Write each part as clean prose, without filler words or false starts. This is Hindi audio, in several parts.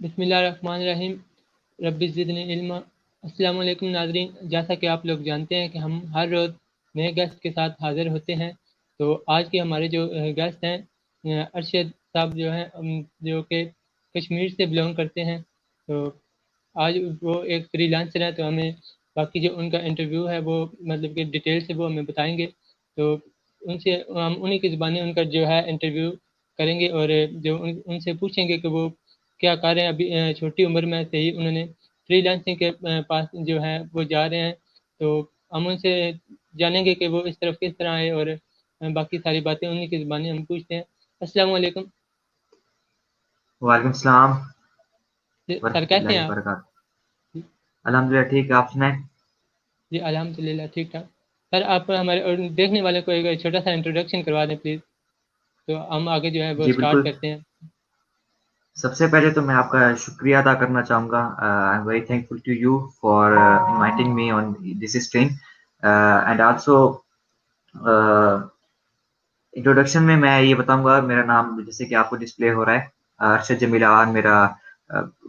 बिस्मिल्लाहिर्रहमानिर्रहीम। रब्बि ज़िदनी इल्मा। अस्सलाम वालेकुम नाज़रीन, जैसा कि आप लोग जानते हैं कि हम हर रोज़ नए गेस्ट के साथ हाज़िर होते हैं। तो आज के हमारे जो गेस्ट हैं अरशद साहब जो हैं, जो कि कश्मीर से बिलोंग करते हैं। तो आज वो एक फ्रीलांसर है, तो हमें बाकी जो उनका इंटरव्यू है वो मतलब कि डिटेल से वो हमें बताएंगे। तो उनसे हम उन्हीं की ज़ुबानी उनका जो है इंटरव्यू करेंगे और जो उनसे पूछेंगे कि वो क्या कर रहे हैं। अभी छोटी उम्र में से ही उन्होंने फ्रीलांसिंग के पास जो है वो जा रहे हैं। तो हम उनसे जानेंगे कि वो इस तरफ किस तरह आए और बाकी सारी बातें उन्हीं की ज़ुबानी हम पूछते हैं। अस्सलाम वालेकुम। वालेकुम सलाम सर कैसे हैं वरहमतुल्लाहि आप? वबरकातुहू। अल्हम्दुलिल्लाह ठीक है, आप सुनाएं। जी अल्हम्दुलिल्लाह ठीक ठाक। सर आप हमारे और देखने वाले को एक छोटा सा इंट्रोडक्शन करवा दें प्लीज़, तो हम आगे जो है वो जी स्टार्ट बिल्कुल। करते हैं। सबसे पहले तो मैं आपका शुक्रिया अदा करना चाहूँगा। I am very thankful to you for inviting me on this stream and also introduction में मैं ये बताऊंगा, मेरा नाम जैसे कि आपको डिस्प्ले हो रहा है, अरशद जमील आवान मेरा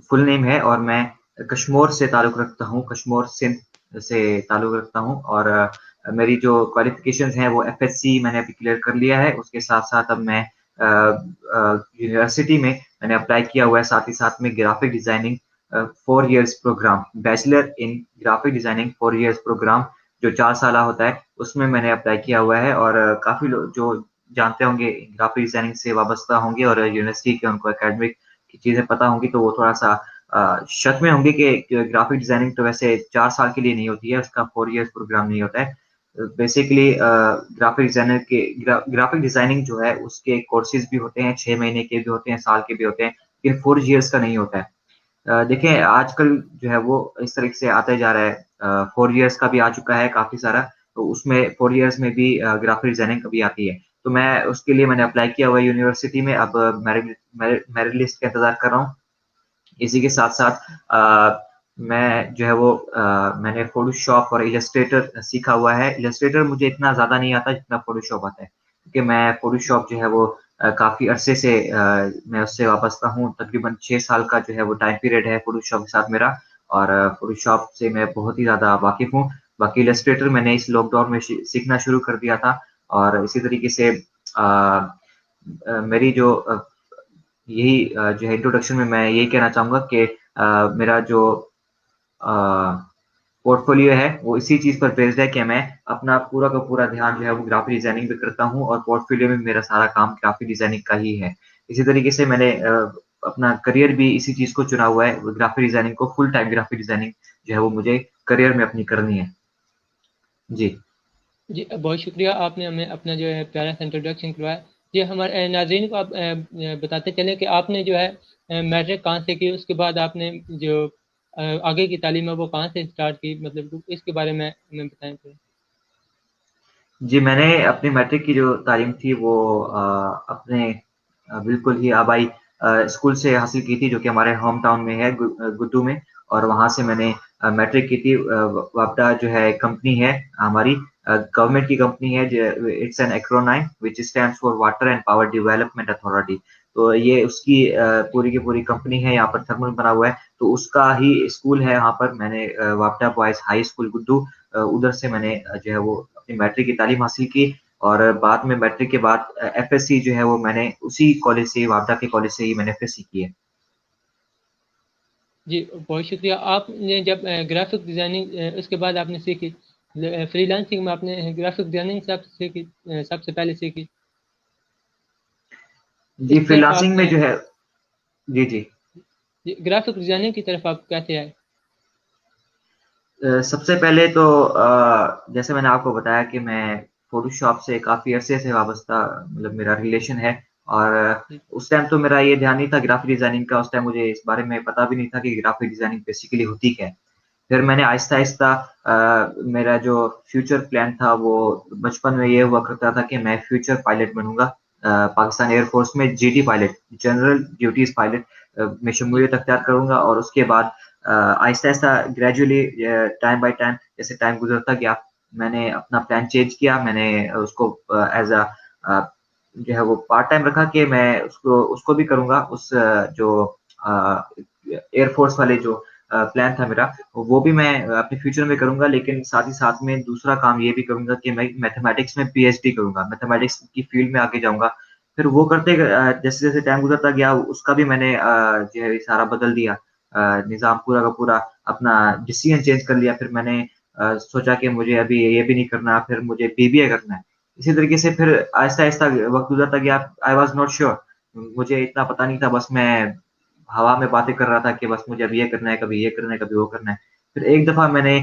फुल नेम है और मैं कश्मीर से ताल्लुक़ रखता हूँ, कश्मीर सिंध से ताल्लुक़ रखता हूँ। और मेरी जो क्वालिफ़िकेशंस हैं वो एफएससी मैंने अभी क्लियर कर लिया है। उसके साथ-साथ अब मैं यूनिवर्सिटी में मैंने अप्लाई किया हुआ है, साथ ही साथ में graphic designing 4 years program, bachelor in graphic designing 4 years program जो 4 साला होता है, उसमें मैंने अप्लाई किया हुआ है। और काफ़ी लोग जो जानते होंगे ग्राफिक डिजाइनिंग से वाबस्ता होंगे और यूनिवर्सिटी के उनको एकेडमिक की चीज़ें पता होंगी, तो वो थोड़ा-सा शक में होंगे कि ग्राफिक डिजाइनिंग तो वैसे 4 साल के लिए नहीं होती है, उसका 4 इयर्स प्रोग्राम नहीं होता है। बेसिकली ग्राफिक डिजाइनर के ग्राफिक डिजाइनिंग जो है उसके कोर्सेज़ भी होते हैं, 6 महीने के भी होते हैं, साल के भी होते हैं, लेकिन 4 इयर्स का नहीं होता है। देखें जी आजकल जो है वो इस तरीके से आता जा रहा है, 4 इयर्स का भी आ चुका है काफ़ी सारा, तो उसमें 4 इयर्स में भी ग्राफिक डिजाइनिंग कभी आती है। तो मैं उसके लिए मैंने अप्लाई किया हुआ है यूनिवर्सिटी में, अब मेरिट लिस्ट का इंतज़ार कर रहा हूँ। इसी के साथ-साथ मैं जो है वो मैंने फ़ोटोशॉप और इलस्ट्रेटर सीखा हुआ है। इलस्ट्रेटर मुझे इतना ज़्यादा नहीं आता जितना फ़ोटोशॉप आता है, क्योंकि मैं फ़ोटोशॉप जो है वो काफ़ी अरसे से मैं उससे वाबस्ता हूँ। तकरीबन 6 साल का जो है वो टाइम पीरियड है फ़ोटोशॉप के साथ मेरा, और फ़ोटोशॉप से मैं बहुत ही ज़्यादा वाकिफ़ हूँ। बाकी इलस्ट्रेटर मैंने इस लॉकडाउन में सीखना शुरू कर दिया था। और इसी तरीके से मेरी जो यही जो है इंट्रोडक्शन में मैं यही कहना चाहूँगा कि मेरा जो अ, पोर्टफ़ोलियो है वो इसी चीज़ पर बेस्ड है कि मैं अपना पूरा का पूरा ध्यान जो है वो ग्राफ़िक डिज़ाइनिंग पे करता हूँ और पोर्टफ़ोलियो में मेरा सारा काम ग्राफ़िक डिज़ाइनिंग का ही है। इसी तरीके से मैंने अपना करियर भी इसी चीज़ को चुना हुआ है, ग्राफ़िक डिज़ाइनिंग को, फुल टाइम ग्राफ़िक डिज़ाइनिंग जो है वो मुझे करियर में अपनी करनी है। जी। जी बहुत शुक्रिया, आपने हमें अपना जो है प्यारा सा इंट्रोडक्शन करवाया। जी हमारे नाज़रीन को आप बताते चलें कि आपने जो है मैट्रिक कहाँ से की, उसके बाद आपने जो आगे की तालीम है वो कहाँ से स्टार्ट की, मतलब इसके बारे में हमें बताएं थोड़ा। जी, मैंने अपनी मैट्रिक की जो तालीम थी वो अपने बिल्कुल ही आबाई स्कूल से हासिल की थी, जो कि हमारे होम टाउन में है, गुड्डू में। और वहाँ से मैंने मैट्रिक की थी। वापडा जो है कंपनी है हमारी, गवर्नमेंट की कंपनी है, it's an acronym which stands for water and power development authority. तो ये उसकी पूरी की पूरी कंपनी है, यहाँ पर थर्मल बना हुआ है, तो उसका ही स्कूल है यहाँ पर। मैंने वापडा बॉयज़ हाई स्कूल गुड्डू, उधर से मैंने जो है वो अपनी मैट्रिक की तालीम हासिल की। और बाद में मैट्रिक के बाद एफएससी जो है वो मैंने उसी कॉलेज से ही, वापडा के कॉलेज से ही मैंने एफएससी की है। जी बहुत शुक्रिया। आपने जब ग्राफिक डिज़ाइनिंग उसके बाद आपने सीखी, फ्रीलांसिंग में आपने ग्राफिक डिज़ाइनिंग सबसे पहले सीखी, जी, इस तरफ आप फ्रीलांसिंग में जो है, जी, जी। ग्राफिक डिज़ाइनिंग की तरफ आप कैसे आए? सबसे पहले तो जैसे मैंने आपको बताया कि मैं फ़ोटोशॉप से काफ़ी अरसे से वाबस्ता, मतलब मेरा रिलेशन है। और जी उस टाइम तो मेरा ये ध्यान नहीं था ग्राफ़िक डिज़ाइनिंग का, उस टाइम मुझे इस बारे में पता भी नहीं था कि ग्राफ़िक डिज़ाइनिंग बेसिकली होती क्या है। फिर मैंने आहिस्ता-आहिस्ता मेरा जो फ्यूचर प्लान था वो बचपन में ये हुआ करता था कि मैं फ्यूचर पायलट बनूँगा। पाकिस्तान एयर फ़ोर्स में GD pilot, general duties pilot में जी शमूलियत अख्तियार करूँगा। और उसके बाद आहिस्ता-आहिस्ता ग्रेजुअली टाइम बाय टाइम जैसे टाइम गुज़रता गया, मैंने अपना प्लान चेंज किया। मैंने उसको एज़ अ, जो है वो पार्ट टाइम रखा कि मैं उसको उसको भी करूँगा, उस जो एयरफोर्स वाले जो प्लान था मेरा, वो भी मैं अपने फ्यूचर में करूंगा, लेकिन साथ ही साथ में दूसरा काम ये भी करूंगा कि मैं मैथमेटिक्स में पीएचडी करूंगा, मैथमेटिक्स की फील्ड में आगे जाऊंगा। फिर वो करते जैसे जैसे टाइम गुजरता गया, उसका भी मैंने जो है सारा बदल दिया, निज़ाम पूरा का पूरा अपना डिसीजन चेंज कर लिया। फिर मैंने सोचा कि मुझे अभी ये भी नहीं करना, फिर मुझे बीबीए करना है। इसी तरीके से फिर आहिस्ता-आहिस्ता वक़्त गुज़रता गया, आई वाज़ नॉट श्योर, मुझे इतना पता नहीं था, बस मैं हवा में बातें कर रहा था कि बस मुझे अभी ये करना है, कभी ये करना है, कभी वो करना है। फिर एक दफ़ा मैंने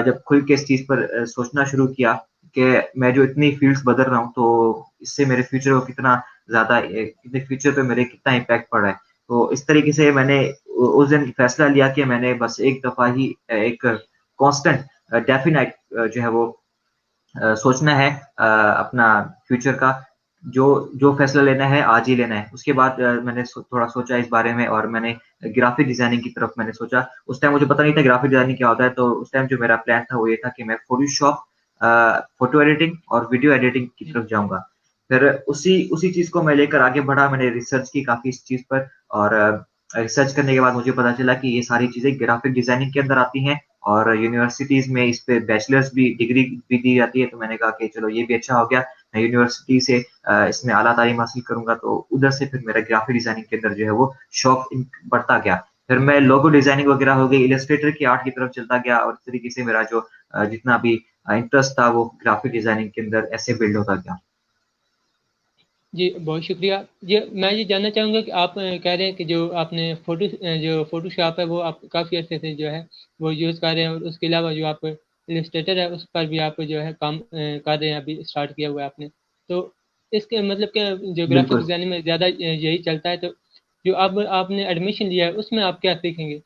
जब खुल के इस चीज़ पर सोचना शुरू किया कि मैं जो इतनी फ़ील्ड्स बदल रहा हूँ, तो इससे मेरे फ्यूचर को कितना ज़्यादा कितने फ्यूचर पे मेरे कितना इम्पैक्ट पड़ रहा है। तो इस तरीके से मैंने उस दिन फैसला लिया कि मैंने बस एक दफ़ा ही एक कांस्टेंट डेफिनाइट जो है वो सोचना है अपना फ्यूचर का, जो जो फैसला लेना है आज ही लेना है। उसके बाद मैंने थोड़ा सोचा इस बारे में, और मैंने ग्राफिक डिज़ाइनिंग की तरफ मैंने सोचा। उस टाइम मुझे पता नहीं था ग्राफिक डिज़ाइनिंग क्या होता है, तो उस टाइम जो मेरा प्लान था वो ये था कि मैं फ़ोटोशॉप, फ़ोटो एडिटिंग और वीडियो एडिटिंग की जी तरफ जाऊँगा। फिर उसी उसी चीज़ को मैं लेकर आगे बढ़ा, मैंने रिसर्च की काफ़ी इस चीज़ पर, और रिसर्च करने के बाद मुझे पता चला कि ये सारी चीज़ें ग्राफिक डिज़ाइनिंग के अंदर आती हैं, और यूनिवर्सिटीज़ में इस पे बैचलर्स भी डिग्री भी दी जाती है। तो मैंने कहा कि चलो ये भी अच्छा हो गया, मैं यूनिवर्सिटी से इसमें आला तालीम हासिल करूँगा, तो उधर से फिर मेरा ग्राफिक डिज़ाइनिंग के अंदर जो है वो शौक बढ़ता गया। फिर मैं लोगो डिज़ाइनिंग वगैरह हो गई, इलस्ट्रेटर की आर्ट की तरफ चलता गया, और इस तरीके से मेरा जो जितना भी इंटरेस्ट था वो ग्राफिक डिज़ाइनिंग के अंदर ऐसे बिल्ड होता गया। जी, बहुत शुक्रिया। जी, मैं ये जानना चाहूँगा कि आप कह रहे हैं कि जो आपने जो फ़ोटोशॉप है वो आप काफ़ी अच्छे से जो है वो यूज़ कर रहे हैं, और उसके अलावा जो आप इलस्ट्रेटर है उस पर भी आप जो है काम कर रहे हैं, अभी स्टार्ट किया हुआ है आपने। तो इसके मतलब क्या जो ग्राफ़िक बिल्कुल। डिज़ाइनिंग में ज़्यादा यही चलता है, तो जो अब आपने एडमिशन लिया है उसमें आप क्या सीखेंगे?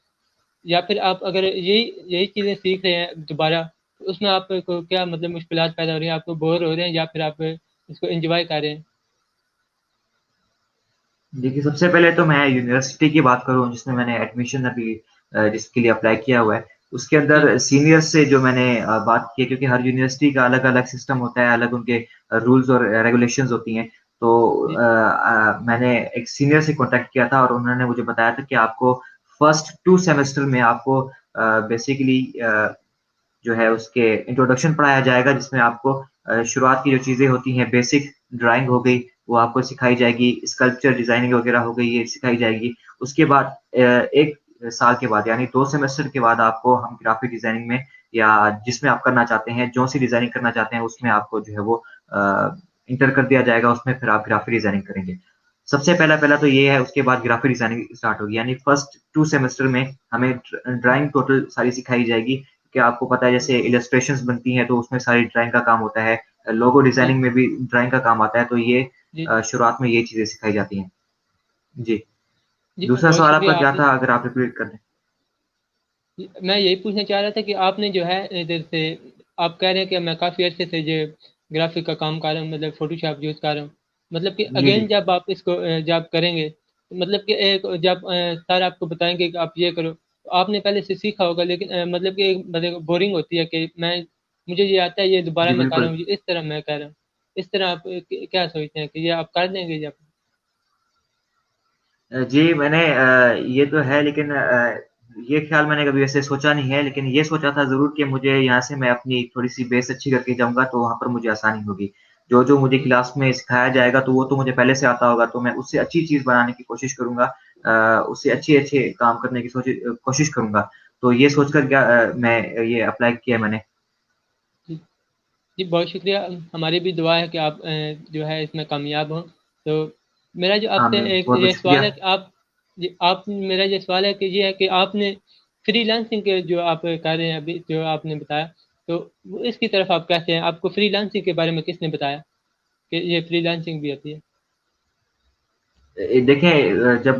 या फिर आप अगर यही यही चीज़ें सीख रहे हैं दोबारा, तो उसमें आपको क्या मतलब मुश्किलात पैदा हो रही हैं? आपको बोर हो रहे हैं या फिर आप इसको एन्जॉय कर रहे हैं? देखिए, सबसे पहले तो मैं यूनिवर्सिटी की बात करूँ जिसमें मैंने एडमिशन अभी जिसके लिए अप्लाई किया हुआ है, उसके जी, अंदर सीनियर्स से जो मैंने बात की है, क्योंकि हर यूनिवर्सिटी का अलग-अलग सिस्टम होता है, अलग उनके रूल्स और रेगुलेशंस होती हैं। तो जी, मैंने एक सीनियर से कॉन्टैक्ट किया था, और उन्होंने मुझे बताया था कि आपको फर्स्ट 2 सेमेस्टर में आपको बेसिकली जो है उसके इंट्रोडक्शन पढ़ाया जाएगा, जिसमें आपको शुरुआत की जो चीज़ें होती हैं, बेसिक ड्राइंग हो गई, वो आपको सिखाई जाएगी, स्कल्पचर डिज़ाइनिंग वगैरह हो गई, ये सिखाई जाएगी। उसके बाद 1 साल के बाद, यानी 2 सेमेस्टर के बाद आपको हम ग्राफिक डिज़ाइनिंग में, या जिसमें आप करना चाहते हैं, जो-सी डिज़ाइनिंग करना चाहते हैं, उसमें आपको जो है वो इंटर कर दिया जाएगा, उसमें फिर आप ग्राफिक डिज़ाइनिंग करेंगे। सबसे पहला-पहला तो ये है, उसके बाद ग्राफिक डिज़ाइनिंग स्टार्ट होगी, यानी फर्स्ट 2 सेमेस्टर में हमें ड्राइंग टोटल सारी सिखाई जाएगी। कि आपको पता है जैसे इलस्ट्रेशंस बनती हैं, तो उसमें सारी ड्राइंग का काम होता है। लोगो जी, डिज़ाइनिंग में भी ड्राइंग का काम आता है, तो ये जी, शुरुआत में ये चीज़ें सिखाई जाती हैं। जी। जी, दूसरा बहुत सवाल आपका शुक्रिया क्या आपने। था, अगर आप रिपीट कर दें? मैं यही पूछना चाह रहा था कि आपने जो है इधर से आप कह रहे हैं कि मैं काफ़ी अच्छे से जो ग्राफिक का काम कर रहा हूँ, मतलब फ़ोटोशॉप यूज़ कर रहा हूँ। मतलब कि जी, अगेन जी। जब आप इसको जब करेंगे, तो मतलब कि एक जब सर आपको बताएँगे कि आप ये करो, तो आपने पहले से सीखा होगा, लेकिन मतलब कि मतलब बोरिंग होती है कि मुझे ये आता है, ये दोबारा जी, मैं कर रहा बिल्कुल। हूँ, इस तरह मैं कर रहा हूँ। इस तरह आप क्या सोचते हैं कि ये आप कर देंगे जब? जी, मैंने ये तो है, लेकिन ये ख़्याल मैंने कभी वैसे सोचा नहीं है, लेकिन ये सोचा था ज़रूर कि मुझे यहाँ से मैं अपनी थोड़ी-सी बेस अच्छी करके जाऊँगा, तो वहाँ पर मुझे आसानी होगी। जो-जो मुझे जी, क्लास में सिखाया जाएगा, तो वो तो मुझे पहले से आता होगा, तो मैं उससे अच्छी चीज़ बनाने की कोशिश करूँगा। उससे अच्छे-अच्छे काम करने की कोशिश करूँगा। तो ये सोचकर मैं ये अप्लाई किया मैंने। जी। जी, बहुत शुक्रिया। हमारी भी दुआ है कि आप जो है इसमें कामयाब हों। तो मेरा जो आपसे आमीन। एक बहुत-बहुत ये शुक्रिया। सवाल है कि आप मेरा ये सवाल है कि ये है कि आपने फ्रीलांसिंग के जो आप कर रहे हैं अभी, जो आपने बताया, तो वो इसकी तरफ आप कैसे हैं? आपको फ्रीलांसिंग के बारे में किसने बताया कि ये फ्रीलांसिंग भी होती है? देखें, जब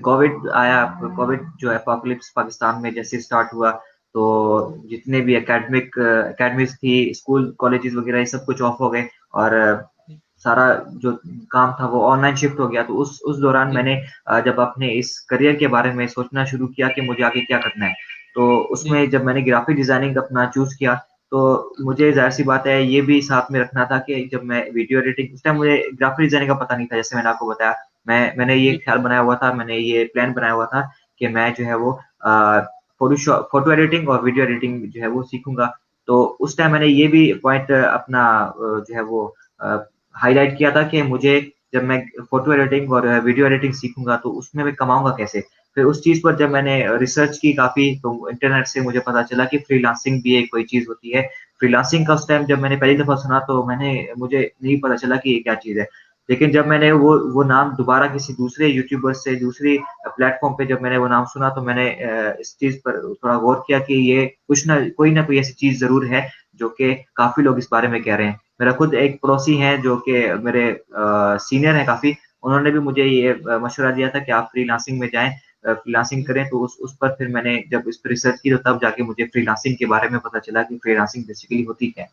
कोविड आया, कोविड जो एपोकलिप्स पाकिस्तान में जैसे स्टार्ट हुआ, तो जितने भी एकेडमीज़ थी, स्कूल, कॉलेजेस वगैरह, ये सब कुछ ऑफ हो गए, और जी, सारा जो काम था वो ऑनलाइन शिफ्ट हो गया। तो उस दौरान जी, मैंने जब अपने इस करियर के बारे में सोचना शुरू किया कि मुझे आगे क्या करना है, तो जी, उसमें जब मैंने ग्राफिक डिज़ाइनिंग अपना चूज़ किया, तो मुझे ज़ाहिर-सी बात है ये भी साथ में रखना था कि जब मैं वीडियो एडिटिंग, उस टाइम मुझे ग्राफिक डिज़ाइनिंग का पता नहीं था, जैसे मैंने आपको बताया। मैंने ये जी, ख़्याल बनाया हुआ था, मैंने ये प्लान बनाया हुआ था कि मैं जो है वो फोटो एडिटिंग और वीडियो एडिटिंग जो है वो सीखूंगा। तो उस टाइम मैंने ये भी पॉइंट अपना जो है वो हाईलाइट किया था कि मुझे जब मैं फोटो एडिटिंग और वीडियो एडिटिंग सीखूंगा तो उसमें मैं कमाऊंगा कैसे। फिर उस चीज पर जब मैंने रिसर्च की काफी, तो इंटरनेट से मुझे पता चला कि फ्रीलांसिंग भी एक कोई चीज होती है। फ्रीलांसिंग का उस टाइम जब मैंने पहली दफा सुना तो मुझे नहीं पता चला कि ये क्या चीज है। लेकिन जब मैंने वो नाम दोबारा किसी दूसरे यूट्यूबर से दूसरी प्लेटफॉर्म पे जब मैंने वो नाम सुना तो मैंने इस चीज पर थोड़ा गौर किया कि ये कुछ ना कोई ऐसी चीज जरूर है जो कि काफी लोग इस बारे में कह रहे हैं। मेरा खुद एक पड़ोसी है जो कि मेरे सीनियर है काफी, उन्होंने भी मुझे ये मशवरा दिया था कि आप फ्रीलांसिंग में जाएं, फ्रीलांसिंग करें। तो उस पर फिर मैंने जब इस पर रिसर्च की तो तब जाके मुझे फ्रीलांसिंग के बारे में पता चला कि फ्रीलांसिंग बेसिकली होती क्या है।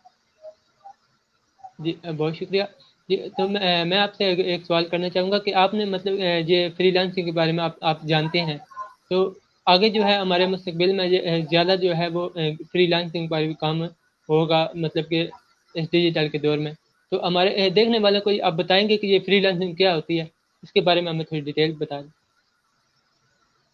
जी बहुत शुक्रिया। जी तो मैं आपसे एक सवाल करना चाहूँगा कि आपने मतलब ये फ्रीलांसिंग के बारे में आप जानते हैं, तो आगे जो है हमारे मुस्तकबिल में ज़्यादा जो है वो फ्रीलांसिंग पर भी काम होगा, मतलब कि इस डिजिटल के दौर में। तो हमारे देखने वालों को आप बताएंगे कि ये फ्रीलांसिंग क्या होती है, इसके बारे में हमें थोड़ी डिटेल बता दें।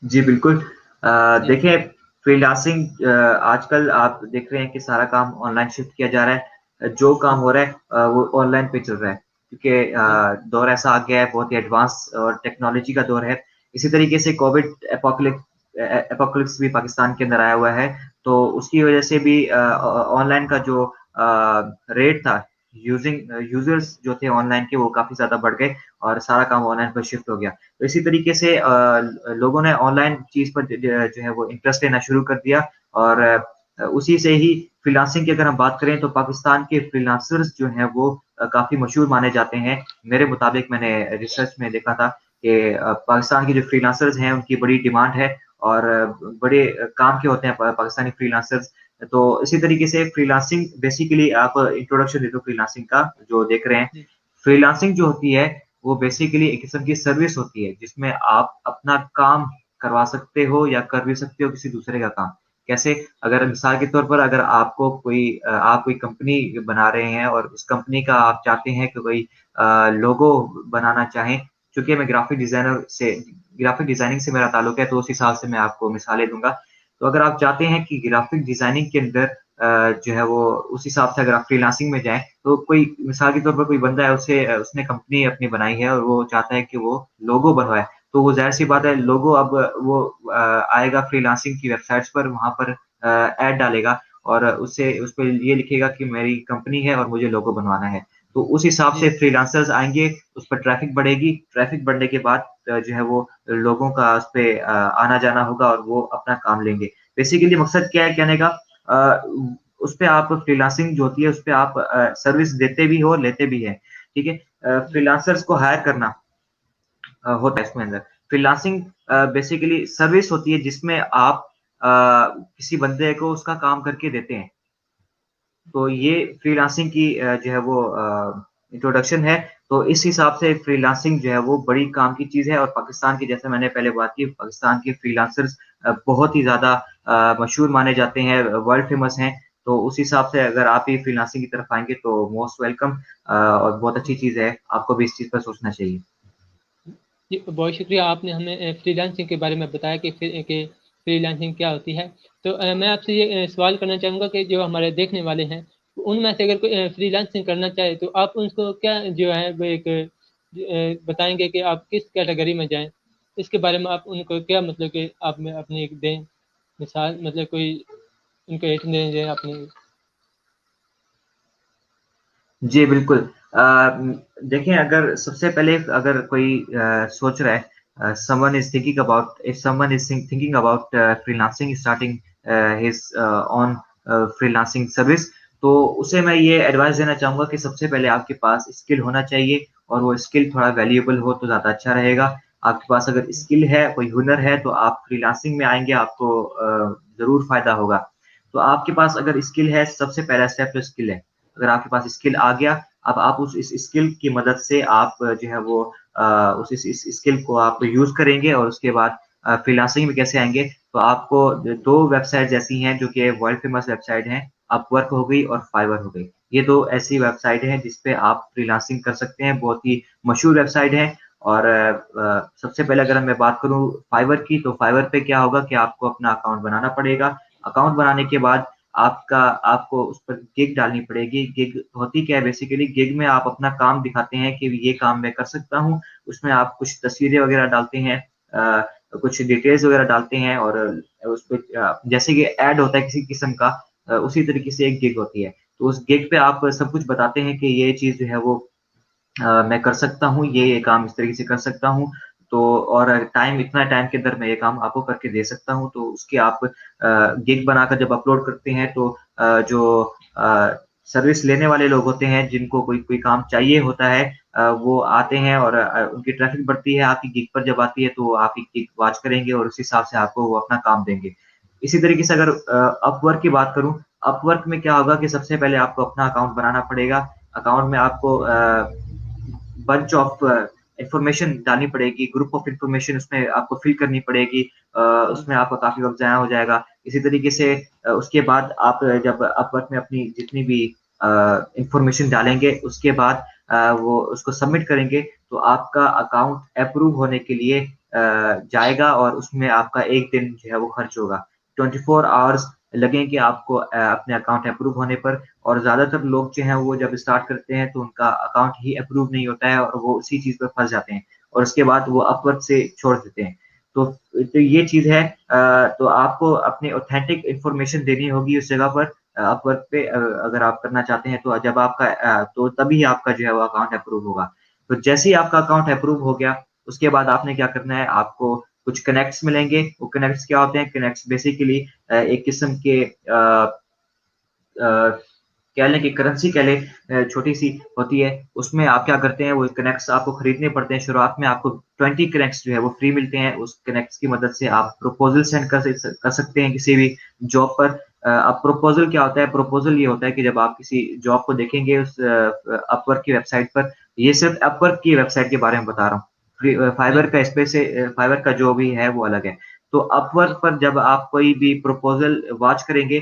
जी, बिल्कुल। जी देखिए, फ्रीलांसिंग आजकल आप देख रहे हैं कि सारा काम ऑनलाइन शिफ्ट किया जा रहा है। जो काम हो रहा है वो ऑनलाइन पे चल रहा है, क्योंकि जी दौर ऐसा आ गया है, बहुत ही एडवांस और टेक्नोलॉजी का दौर है। इसी तरीके से कोविड एपोकलिप्स भी पाकिस्तान के अंदर आया हुआ है, तो उसकी वजह से भी ऑनलाइन का जो रेट था, यूज़र्स जो थे ऑनलाइन के, वो काफ़ी ज़्यादा बढ़ गए और सारा काम ऑनलाइन पर शिफ्ट हो गया। तो इसी तरीके से लोगों ने ऑनलाइन चीज़ पर जो है वो इंटरेस्ट लेना शुरू कर दिया और उसी से ही फ्रीलांसिंग की अगर हम बात करें तो पाकिस्तान के फ्रीलांसर्स जो हैं वो काफ़ी मशहूर माने जाते हैं। मेरे मुताबिक मैंने रिसर्च में देखा था कि पाकिस्तान के जो फ्रीलांसर्स हैं उनकी बड़ी डिमांड है और बड़े काम के होते हैं पाकिस्तानी फ्रीलांसर्स। तो इसी तरीके से फ्रीलांसिंग बेसिकली आप इंट्रोडक्शन दे दो फ्रीलांसिंग का जो देख रहे हैं। जी फ्रीलांसिंग जो होती है वो बेसिकली एक किस्म की सर्विस होती है जिसमें आप अपना काम करवा सकते हो या कर भी सकते हो किसी दूसरे का काम। कैसे? अगर मिसाल के तौर पर अगर आपको आप कोई कंपनी बना रहे हैं और उस कंपनी का आप चाहते हैं कि कोई लोगो बनाना चाहें, चूँकि मैं ग्राफिक डिज़ाइनिंग से मेरा ताल्लुक है तो उस हिसाब से मैं आपको मिसालें दूँगा। तो अगर आप चाहते हैं कि ग्राफिक डिज़ाइनिंग के अंदर जो है वो उस हिसाब से अगर आप फ्रीलांसिंग में जाएँ, तो कोई मिसाल के तौर पर कोई बंदा है उसने कंपनी अपनी बनाई है और वो चाहता है कि वो लोगो बनवाए, तो वो ज़ाहिर-सी बात है लोगो अब वो आएगा फ्रीलांसिंग की वेबसाइट्स पर, वहाँ पर ऐड डालेगा और उससे उसपे ये लिखेगा कि मेरी कंपनी है और मुझे लोगो बनवाना है। तो उस हिसाब जी से फ्रीलांसर्स आएँगे, उस पर ट्रैफ़िक बढ़ेगी, ट्रैफ़िक बढ़ने के बाद जो है वो लोगों का उसपे आना-जाना होगा और वो अपना काम लेंगे। बेसिकली मकसद क्या है कहने का, अ, उसपे आप फ्रीलांसिंग जो होती है उसपे आप सर्विस देते भी हो और लेते भी हैं, ठीक है? जी फ्रीलांसर्स को हायर करना होता है इसमें अंदर। फ्रीलांसिंग बेसिकली सर्विस होती है जिसमें आप किसी बंदे को उसका काम करके देते हैं। तो ये फ्रीलांसिंग की जो है वो इंट्रोडक्शन है। तो इस हिसाब से फ्रीलांसिंग जो है वो बड़ी काम की चीज़ है और पाकिस्तान की, जैसे मैंने पहले बात की, पाकिस्तान के फ्रीलांसर्स बहुत ही ज़्यादा मशहूर माने जाते हैं, वर्ल्ड फेमस हैं। तो उस हिसाब से अगर आप भी फ्रीलांसिंग की तरफ आएँगे तो मोस्ट वेलकम और बहुत अच्छी चीज़ है। आपको भी इस चीज़ पर सोचना चाहिए। जी, बहुत शुक्रिया, आपने हमें फ्रीलांसिंग के बारे में बताया कि फ्रीलांसिंग क्या होती है। तो मैं आपसे ये सवाल करना चाहूँगा कि जो हमारे देखने वाले हैं, तो उनमें से अगर कोई फ्रीलांसिंग करना चाहे तो आप उनको क्या जो है वो एक बताएँगे कि आप किस कैटेगरी में जाएँ? इसके बारे में आप उनको क्या मतलब कि आप में अपनी एक दें मिसाल, मतलब कोई उनको एक दें अपनी। जी, बिल्कुल। देखिए, अगर सबसे पहले अगर कोई सोच रहा है, someone is thinking about if someone is thinking about freelancing starting his on freelancing service, तो उसे मैं ये एडवाइस देना चाहूँगा कि सबसे पहले आपके पास स्किल होना चाहिए और वो स्किल थोड़ा वैल्यूएबल हो तो ज़्यादा अच्छा रहेगा। आपके पास अगर स्किल है, कोई हुनर है, तो आप फ्रीलांसिंग में आएँगे, आपको ज़रूर फ़ायदा होगा। तो आपके पास अगर स्किल है, सबसे पहला स्टेप तो स्किल है। अगर आपके पास स्किल आ गया, अब आप उस इस स्किल की मदद से आप जो है वो उस इस स्किल को आप यूज़ करेंगे और उसके बाद फ्रीलांसिंग में कैसे आएँगे, तो आपको 2 वेबसाइट्स ऐसी हैं जो कि वर्ल्ड फेमस वेबसाइट हैं, अपवर्क हो गई और फाइवर हो गई। ये 2 ऐसी वेबसाइट हैं जिस पे आप फ्रीलांसिंग कर सकते हैं, बहुत ही मशहूर वेबसाइट हैं और सबसे पहले अगर मैं बात करूँ फाइवर की, तो फाइवर पे क्या होगा कि आपको अपना अकाउंट बनाना पड़ेगा। अकाउंट बनाने के बाद आपको उस पर गिग डालनी पड़ेगी। गिग होती क्या है बेसिकली, गिग में आप अपना काम दिखाते हैं कि ये काम मैं कर सकता हूँ। उसमें आप कुछ तस्वीरें वगैरह डालते हैं, कुछ डिटेल्स वगैरह डालते हैं, और उस पे जैसे कि ऐड होता है किसी किस्म का, उसी तरीके से एक गिग होती है। तो उस गिग पे आप सब कुछ बताते हैं कि ये चीज़ जो है वो मैं कर सकता हूँ, ये काम इस तरीके से कर सकता हूँ, तो और इतना टाइम के अंदर मैं ये काम आपको करके दे सकता हूँ। तो उसकी आप गिग बनाकर जब अपलोड करते हैं, तो जो सर्विस लेने वाले लोग होते हैं, जिनको कोई कोई काम चाहिए होता है, वो आते हैं, और उनकी ट्रैफ़िक बढ़ती है, आपकी गिग पर जब आती है, तो वो आपकी गिग वॉच करेंगे और उस हिसाब से आपको वो अपना काम देंगे। इसी तरीके से अगर अपवर्क की बात करूँ, अपवर्क में क्या होगा कि सबसे पहले आपको अपना अकाउंट बनाना पड़ेगा। अकाउंट में आपको बंच ऑफ इन्फॉर्मेशन डालनी पड़ेगी, ग्रुप ऑफ इन्फॉर्मेशन उसमें आपको फिल करनी पड़ेगी। जी। उसमें आपका काफ़ी वक़्त ज़ाया हो जाएगा। इसी तरीके से उसके बाद आप जब अपवर्क में अपनी जितनी भी इन्फॉर्मेशन डालेंगे, उसके बाद वो उसको सबमिट करेंगे, तो आपका अकाउंट अप्रूव होने के लिए जाएगा, और उसमें आपका 1 दिन जो है वो खर्च होगा। 24 आवर्स लगेंगे आपको अपने अकाउंट अप्रूव होने पर, और ज़्यादातर लोग जो हैं वो जब स्टार्ट करते हैं, तो उनका अकाउंट ही अप्रूव नहीं होता है, और वो उसी चीज़ पे फँस जाते हैं, और उसके बाद वो अपवर्क से छोड़ देते हैं। तो ये चीज़ है, तो आपको अपनी ऑथेंटिक इन्फॉर्मेशन देनी होगी उस जगह पर, अपवर्क पे अगर आप करना चाहते हैं, तो जब आपका तो तभी आपका जो है वो अकाउंट अप्रूव होगा। तो जैसे ही आपका अकाउंट अप्रूव हो गया, उसके बाद आपने क्या करना है, आपको कुछ कनेक्ट्स मिलेंगे। वो कनेक्ट्स क्या होते हैं? कनेक्ट्स बेसिकली एक किस्म के अ, कह लें कि करेंसी कह लें, छोटी-सी होती है, उसमें आप क्या करते हैं, वो कनेक्ट्स आपको खरीदने पड़ते हैं। शुरुआत में आपको 20 कनेक्ट्स जो है वो फ्री मिलते हैं। उस कनेक्ट्स की मदद से आप प्रपोज़ल सेंड कर सकते हैं किसी भी जॉब पर। अब प्रपोज़ल क्या होता है? प्रपोज़ल ये होता है कि जब आप किसी जॉब को देखेंगे उस अपवर्क की वेबसाइट पर, ये सिर्फ़ अपवर्क की वेबसाइट के बारे में बता रहा हूँ। जी। फाइवर का इसमें से फाइवर का जो भी है वो अलग है। तो अपवर्क पर जब आप कोई भी प्रपोज़ल वॉच करेंगे,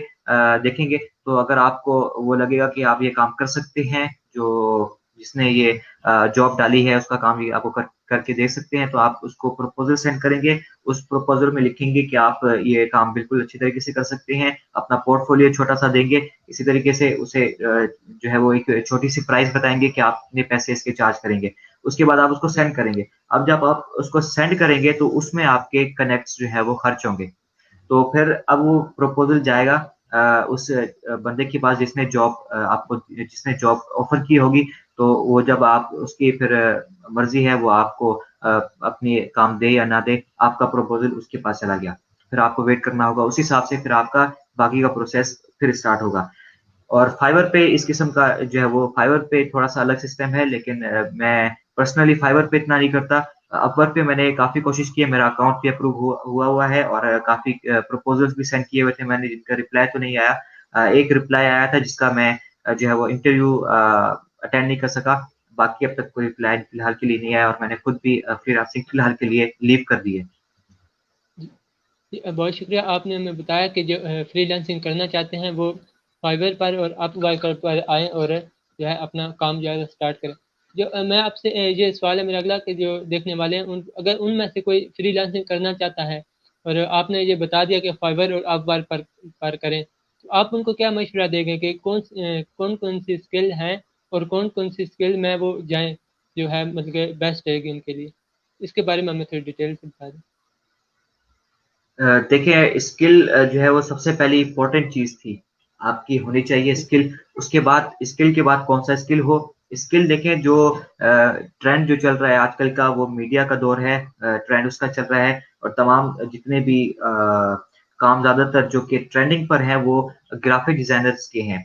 देखेंगे, तो अगर आपको वो लगेगा कि आप ये काम कर सकते हैं, जो जिसने ये जॉब डाली है उसका काम ये आपको करके दे सकते हैं, तो आप उसको प्रपोज़ल सेंड करेंगे। उस प्रपोज़ल में लिखेंगे कि आप ये काम बिल्कुल अच्छी तरीके से कर सकते हैं, अपना पोर्टफ़ोलियो छोटा-सा देंगे। इसी तरीके से उसे जो है वो एक छोटी-सी प्राइस बताएँगे कि आप इतने पैसे इसके चार्ज करेंगे। उसके बाद आप उसको सेंड करेंगे। अब जब आप उसको सेंड करेंगे, तो उसमें आपके कनेक्ट्स जो है वो खर्च होंगे। तो फिर अब वो प्रपोज़ल जाएगा उस बंदे के पास जिसने जॉब ऑफ़र की होगी, तो वो जब आप उसकी फिर मर्ज़ी है, वो आपको अपनी काम दे या ना दे, आपका प्रपोज़ल उसके पास चला गया। फिर आपको वेट करना होगा, उस हिसाब से फिर आपका बाकी का प्रोसेस फिर स्टार्ट होगा। और फाइवर पे इस किस्म का जो है वो फाइवर पे थोड़ा-सा अलग सिस्टम है, लेकिन मैं पर्सनली फाइवर पे इतना नहीं करता। अपवर्क पे मैंने काफ़ी कोशिश की है, मेरा अकाउंट भी अप्रूव हुआ है, और काफ़ी प्रपोज़ल्स भी सेंड किए हुए थे मैंने, जिनका रिप्लाई तो नहीं आया। एक रिप्लाई आया था जिसका मैं जो है वो इंटरव्यू अटेंड नहीं कर सका। बाकी अब तक कोई रिप्लाई फिलहाल के लिए नहीं आया, और मैंने खुद भी फ्रीलांसिंग फिलहाल के लिए लीव कर दी है। जी। जी, बहुत शुक्रिया आपने हमें बताया कि जो फ्रीलांसिंग करना चाहते हैं वो फाइवर पर और अपवर्क पर आएँ और जो है अपना काम जो है स्टार्ट करें। जो मैं आपसे ये सवाल है मेरा अगला कि जो देखने वाले हैं उन अगर उनमें से कोई फ्रीलांसिंग करना चाहता है और आपने ये बता दिया कि फाइवर और अपवर्क पर करें, तो आप उनको क्या मशवरा देंगे कि कौन-कौन सी स्किल हैं और कौन-कौन सी स्किल में वो जाएँ, जो है मतलब कि बेस्ट रहेगी उनके लिए? इसके बारे में हमें थोड़ी डिटेल से बता दें। देखिए, स्किल जो है वो सबसे पहली इम्पोर्टेंट चीज़ थी। आपकी होनी चाहिए जी। स्किल, उसके बाद स्किल के बाद कौन-सा स्किल हो। स्किल देखें, जो ट्रेंड जो चल रहा है आजकल का, वो मीडिया का दौर है, ट्रेंड उसका चल रहा है, और तमाम जितने भी काम ज़्यादातर जो कि ट्रेंडिंग पर हैं, वो ग्राफ़िक डिज़ाइनर्स के हैं।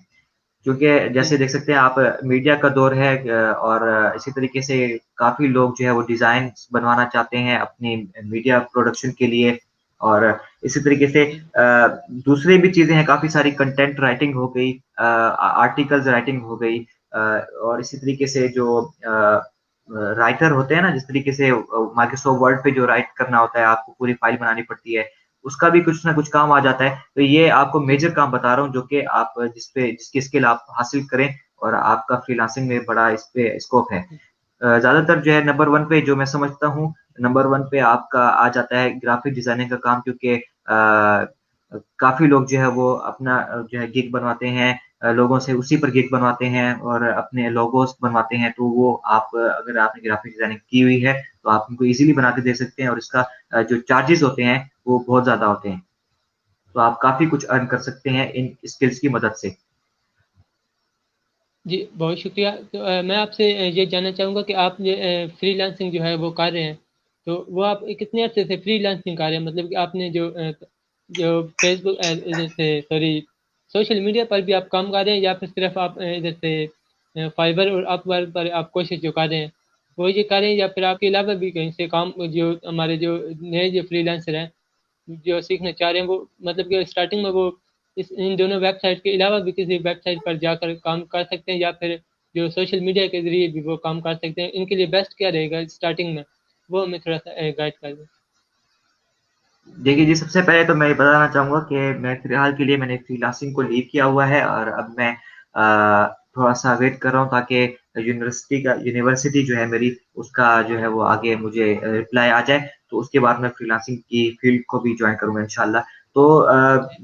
क्योंकि जी। जैसे देख सकते हैं आप, मीडिया का दौर है, और इसी तरीके से काफ़ी लोग जो है वो डिज़ाइन्स बनवाना चाहते हैं अपनी मीडिया प्रोडक्शन के लिए, और इसी तरीके से जी। दूसरी भी चीज़ें हैं, काफ़ी सारी कंटेंट राइटिंग हो गई, आर्टिकल्स राइटिंग हो गई, और इसी तरीके से जो राइटर होते हैं ना, जिस तरीके से माइक्रोसॉफ्ट वर्ड पे जो राइट करना होता है, आपको पूरी फाइल बनानी पड़ती है, उसका भी कुछ ना कुछ काम आ जाता है। तो ये आपको जी। मेजर काम बता रहा हूँ, जो कि आप जिसकी स्किल आप हासिल करें, और आपका फ्रीलांसिंग में बड़ा इस पे स्कोप है। ज़्यादातर जो है नंबर 1 पे जो मैं समझता हूँ, नंबर 1 पे आपका आ जाता है ग्राफ़िक डिज़ाइनिंग का काम, क्योंकि काफ़ी लोग जो है वो अपना जो है गिग बनवाते हैं, लोगों से उसी पर गिग बनवाते हैं और अपने लोगोस बनवाते हैं। तो वो आप अगर आपने ग्राफ़िक डिज़ाइनिंग की हुई है, तो आप उनको ईज़िली बना के दे सकते हैं और इसका जो चार्जेज़ होते हैं, वो बहुत ज़्यादा होते हैं। तो आप काफ़ी कुछ अर्न कर सकते हैं इन स्किल्स की मदद से। जी, बहुत शुक्रिया। तो मैं आपसे ये जानना चाहूँगा कि आप ये फ्रीलांसिंग जो है वो कर रहे हैं, तो वो आप कितने अर्से से फ्रीलांसिंग कर रहे हैं? मतलब कि आपने जो फेसबुक जैसे सॉरी सोशल मीडिया पर भी आप काम कर रहे हैं या फिर सिर्फ आप जैसे फाइवर और अपवर्क पर आप कोशिश जो कर रहे हैं, वो ये कर रहे हैं या फिर आपके अलावा भी कहीं से काम जो हमारे जो नए जो फ्रीलांसर हैं, जो सीखना चाह रहे हैं, वो मतलब कि स्टार्टिंग में वो इन दोनों वेबसाइट के अलावा भी किसी वेबसाइट पर जाकर काम कर सकते हैं या फिर जो सोशल मीडिया के ज़रिए भी वो काम कर सकते हैं? इनके लिए बेस्ट क्या रहेगा स्टार्टिंग में? वो हमें थोड़ा-सा गाइड कर दें। देखिए जी, सबसे पहले तो मैं ये बताना चाहूँगा कि मैं फ़िलहाल के लिए मैंने फ्रीलांसिंग को लीव किया हुआ है और अब मैं थोड़ा-सा वेट कर रहा हूँ ताकि यूनिवर्सिटी जो है मेरी, उसका जो है वो आगे मुझे रिप्लाई आ जाए, तो उसके बाद मैं फ्रीलांसिंग की फ़ील्ड को भी जॉइन करूँगा इंशाअल्लाह। तो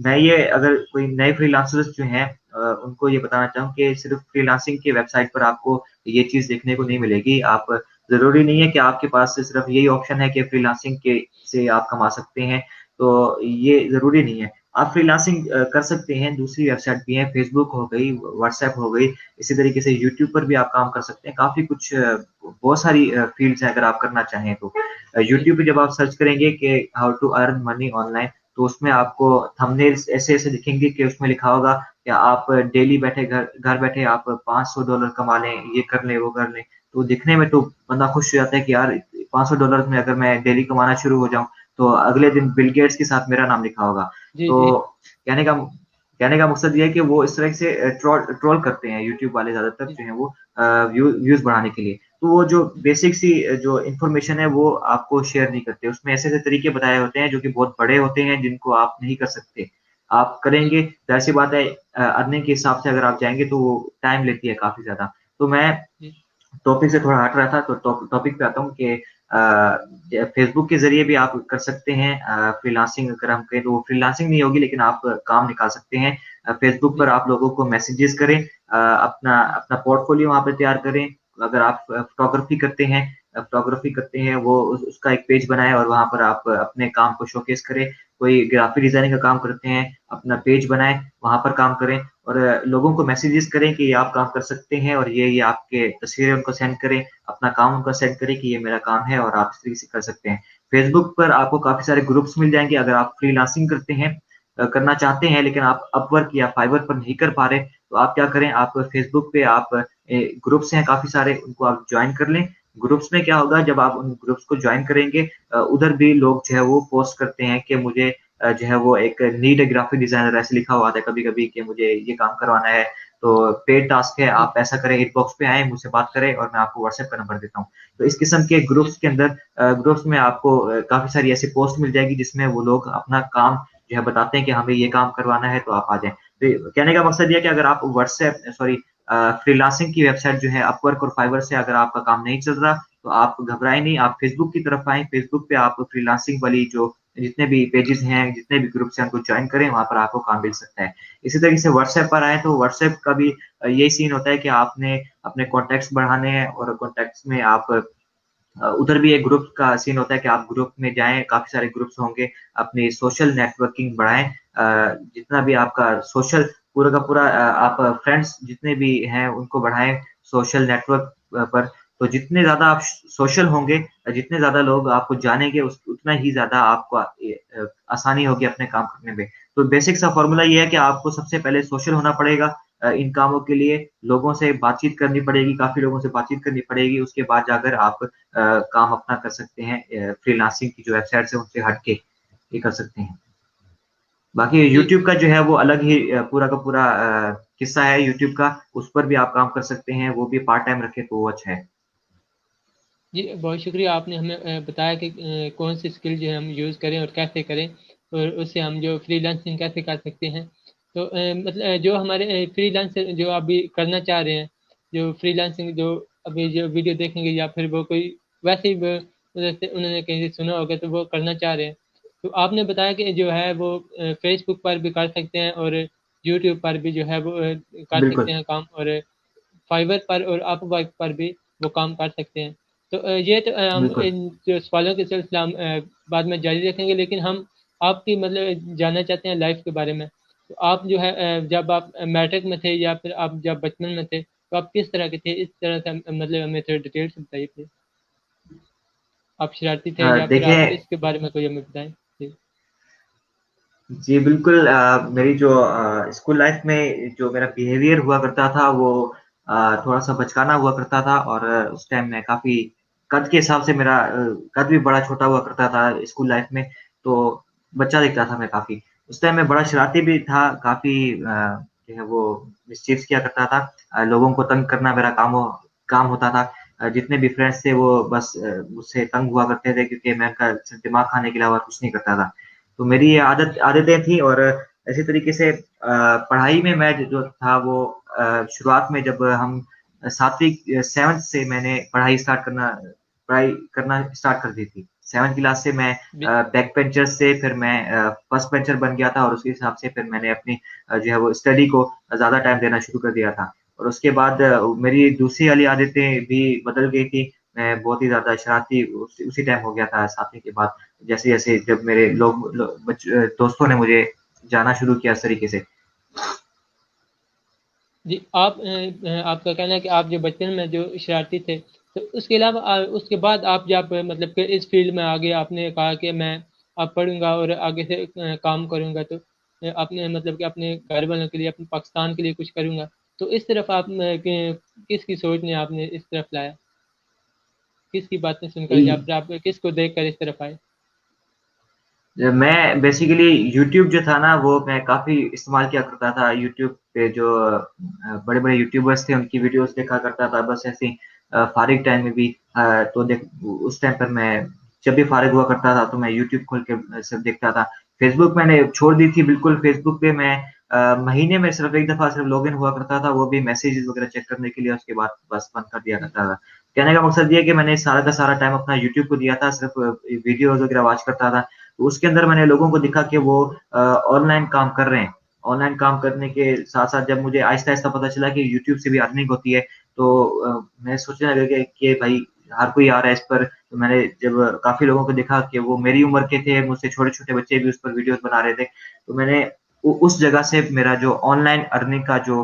मैं ये अगर कोई नए फ्रीलांसर्स जो हैं उनको ये बताना चाहूँ कि सिर्फ़ फ्रीलांसिंग की वेबसाइट पर आपको ये चीज़ देखने को नहीं मिलेगी। आप ज़रूरी नहीं है कि आपके पास सिर्फ़ यही ऑप्शन है कि फ्रीलांसिंग के से आप कमा सकते हैं, तो ये ज़रूरी नहीं है। आप फ्रीलांसिंग कर सकते हैं, दूसरी वेबसाइट भी हैं, फ़ेसबुक हो गई, व्हाट्सएप हो गई, इसी तरीके से यूट्यूब पर भी आप काम कर सकते हैं। काफ़ी कुछ बहुत सारी फ़ील्ड्स हैं अगर आप करना चाहें तो। जी, यूट्यूब पे जब आप सर्च करेंगे कि how to earn money online, तो उसमें आपको थंबनेल्स ऐसे-ऐसे दिखेंगे कि उसमें लिखा होगा कि आप डेली बैठे घर घर बैठे आप $500 कमा लें, ये कर लें, वो कर लें। तो दिखने में तो बंदा खुश हो जाता है कि यार $500 में अगर मैं डेली कमाना शुरू हो जाऊँ, तो अगले दिन बिल गेट्स के साथ मेरा नाम लिखा होगा। जी, जी। तो कहने का कहने का मकसद ये है कि वो इस तरह से ट्रोल ट्रोल करते हैं यूट्यूब वाले ज़्यादातर जी, जो हैं वो व्यूज़ बढ़ाने के लिए। तो वो जो बेसिक सी जो इन्फॉर्मेशन है वो आपको शेयर नहीं करते। उसमें ऐसे-ऐसे तरीके बताए होते हैं जो कि बहुत बड़े होते हैं जिनको आप नहीं कर सकते। आप जी, करेंगे, ज़ाहिर-सी बात है अर्निंग के हिसाब से अगर आप जाएँगे तो वो टाइम लेती है काफ़ी ज़्यादा। तो मैं जी, टॉपिक से थोड़ा हट रहा था, तो टॉपिक पे आता हूँ कि फ़ेसबुक के ज़रिए भी आप कर सकते हैं फ्रीलांसिंग अगर हम कहें तो वो फ्रीलांसिंग नहीं होगी लेकिन आप काम निकाल सकते हैं। फ़ेसबुक पर जी, आप लोगों को मैसेजेस करें अपना जी, अपना पोर्टफ़ोलियो वहाँ पे तैयार करें। अगर आप फ़ोटोग्राफ़ी करते हैं वो उसका एक पेज बनाएँ और वहाँ पर आप अपने काम को शोकेस करें। कोई ग्राफ़िक डिज़ाइनिंग का काम करते हैं, अपना पेज बनाएँ, वहाँ पर काम करें और लोगों को मैसेजेस करें कि ये आप काम कर सकते हैं और ये आपके तस्वीरें उनको सेंड करें, अपना काम उनको सेंड करें कि ये मेरा काम है और आप इस तरीके से कर सकते हैं। फ़ेसबुक पर आपको काफ़ी सारे ग्रुप्स मिल जाएँगे अगर आप फ्रीलांसिंग करते हैं करना चाहते हैं लेकिन आप अपवर्क या फाइवर पर नहीं कर पा रहे, तो आप क्या करें आप फ़ेसबुक पे आप ग्रुप्स हैं काफ़ी सारे उनको आप जॉइन कर लें। ग्रुप्स में क्या होगा जब आप उन ग्रुप्स को जॉइन करेंगे उधर भी लोग जो है वो पोस्ट करते हैं कि मुझे जो है वो एक नीड अ ग्राफिक डिज़ाइनर ऐसे लिखा हुआ आता है कभी-कभी कि मुझे ये काम करवाना है, तो पेड टास्क है, जी, आप ऐसा करें इनबॉक्स पे आएँ, मुझसे बात करें और मैं आपको व्हाट्सएप का नंबर देता हूँ। तो इस किस्म के ग्रुप्स के अंदर ग्रुप्स में आपको काफ़ी सारी ऐसी पोस्ट मिल जाएगी जिसमें वो लोग अपना काम जो है बताते हैं कि हमें ये काम करवाना है तो आप आ जाएँ। तो कहने का मकसद ये है कि अगर आप फ्रीलांसिंग की वेबसाइट जो है अपवर्क और फाइवर से अगर आपका काम नहीं चल रहा, तो आप घबराएँ नहीं, आप फेसबुक की तरफ आएँ, फेसबुक पे आप फ्रीलांसिंग वाली जो जितने भी पेजेज़ हैं, जितने भी ग्रुप्स हैं उनको जॉइन करें, वहाँ पर आपको काम मिल सकता है। इसी तरीके से व्हाट्सएप पर आएँ तो व्हाट्सएप का भी यही सीन होता है कि आपने अपने कॉन्टैक्ट्स बढ़ाने हैं और कॉन्टैक्ट्स में आप उधर भी एक ग्रुप का सीन होता है कि आप ग्रुप में जाएँ, काफ़ी सारे ग्रुप्स होंगे, अपनी सोशल नेटवर्किंग बढ़ाएँ। जितना भी आपका सोशल पूरा का पूरा आप फ्रेंड्स जितने भी हैं उनको बढ़ाएँ सोशल नेटवर्क पर। तो जितने ज़्यादा आप सोशल होंगे, जितने ज़्यादा लोग आपको जानेंगे उतना ही ज़्यादा आपको आसानी होगी अपने काम करने में। तो बेसिक सा फ़ॉर्मूला ये है कि आपको सबसे पहले सोशल होना पड़ेगा इन कामों के लिए, लोगों से बातचीत करनी पड़ेगी, काफ़ी लोगों से बातचीत करनी पड़ेगी, उसके बाद जाकर आप काम अपना कर सकते हैं फ्रीलांसिंग की जो वेबसाइट्स हैं उनसे हट के ये कर सकते हैं। बाकी जी, यूट्यूब का जो है वो अलग ही पूरा का पूरा किस्सा है यूट्यूब का, उस पर भी आप काम कर सकते हैं, वो भी पार्ट टाइम रखें तो वो अच्छा है। जी, बहुत शुक्रिया आपने हमें बताया कि कौन सी स्किल जो है हम यूज़ करें और कैसे करें और उससे हम जो फ्रीलांसिंग कैसे कर सकते हैं। तो मतलब जो हमारे फ्रीलांसर जो आप भी करना चाह रहे हैं, जो फ्रीलांसिंग जो अभी जो वीडियो देखेंगे या फिर वो कोई वैसे ही जैसे उन्होंने कहीं से सुना होगा तो वो करना चाह रहे हैं। तो आपने बताया कि जो है वो फेसबुक पर भी कर सकते हैं और यूट्यूब पर भी जो है वो कर सकते बिल्कुल, हैं काम, और फाइवर पर और अपवर्क पर भी वो काम कर सकते हैं। तो ये तो हम बिल्कुल। इन जो सवालों के सिलसिला हम बाद में जारी रखेंगे, लेकिन हम आपकी मतलब जानना चाहते हैं लाइफ के बारे में। तो आप जो है जब आप मैट्रिक में थे या फिर आप जब बचपन में थे तो आप किस तरह के थे, इस तरह से मतलब हमें थोड़ा डिटेल से बताइए प्लीज। आप शरारती थे या फिर आप देखिए, इसके बारे में कोई हमें बताएं प्लीज। जी बिल्कुल, मेरी जो स्कूल लाइफ में जो मेरा बिहेवियर हुआ करता था वो थोड़ा-सा बचकाना हुआ करता था, और उस टाइम मैं काफ़ी कद के हिसाब से मेरा कद भी बड़ा छोटा हुआ करता था स्कूल लाइफ में, तो बच्चा दिखता था मैं काफ़ी। उस टाइम मैं बड़ा शरारती भी था, काफ़ी जो है वो मिसचीफ्स किया करता था। लोगों को तंग करना मेरा काम होता था। जितने भी फ्रेंड्स थे वो बस मुझसे तंग हुआ करते थे, क्योंकि मैं उनका सिर्फ़ दिमाग खाने के अलावा कुछ नहीं करता था। तो मेरी ये आदतें थी, और इसी तरीके से पढ़ाई में मैं जो था वो शुरुआत में जब हम 7वीं 7th से मैंने पढ़ाई करना स्टार्ट कर दी थी। 7th क्लास से मैं बि- बैक बेंचर से फिर मैं फर्स्ट बेंचर बन गया था, और उसी हिसाब से फिर मैंने अपनी जो है वो स्टडी को ज़्यादा टाइम देना शुरू कर दिया था। और उसके बाद मेरी दूसरी वाली आदतें भी बदल गई थी। मैं बहुत ही ज़्यादा शरारती उसी टाइम हो गया था 7वीं के बाद। जैसे-जैसे जब मेरे दोस्तों ने मुझे जाना शुरू किया इस तरीके से। जी आप आपका कहना है कि आप जो बचपन में जो शरारती थे, तो उसके अलावा उसके बाद आप जब मतलब कि इस फील्ड में आगे आपने कहा कि मैं अब पढ़ूंगा और आगे से काम करूंगा, तो आपने मतलब कि अपने घर वालों के लिए, अपने पाकिस्तान के लिए कुछ करूंगा, तो इस तरफ आप किसकी सोच ने आपने इस तरफ लाया, किसकी बातें सुनकर या फिर आप किसको देख कर इस तरफ आए। मैं बेसिकली यूट्यूब जो था ना वो मैं काफ़ी इस्तेमाल किया करता था। यूट्यूब पे जो बड़े-बड़े यूट्यूबर्स थे उनकी वीडियोज़ देखा करता था, बस ऐसे ही फ़ारिग टाइम में भी तो उस टाइम पर मैं जब भी फ़ारिग हुआ करता था तो मैं यूट्यूब खोल के सिर्फ़ देखता था। फ़ेसबुक मैंने छोड़ दी थी बिल्कुल। फ़ेसबुक पे मैं महीने में सिर्फ़ 1 दफ़ा सिर्फ़ लॉगिन हुआ करता था, वो भी मैसेजेस वग़ैरह चेक करने के लिए, उसके बाद बस बंद कर दिया करता था। कहने का मकसद ये है कि मैंने सारा का सारा टाइम अपना यूट्यूब को दिया था, सिर्फ़ वीडियोज़ वग़ैरह वॉच करता था। तो उसके अंदर मैंने लोगों को देखा कि वो ऑनलाइन काम कर रहे हैं। ऑनलाइन काम करने के साथ-साथ जब मुझे आहिस्ता-आहिस्ता पता चला कि यूट्यूब से भी अर्निंग होती है, तो मैं सोचने लगा कि भाई हर कोई आ रहा है इस पर। तो मैंने जब काफ़ी लोगों को देखा कि वो मेरी उम्र के थे, मुझसे छोटे-छोटे बच्चे भी उस पर वीडियोज़ बना रहे थे, तो मैंने उ उस जगह से मेरा जो ऑनलाइन अर्निंग का जो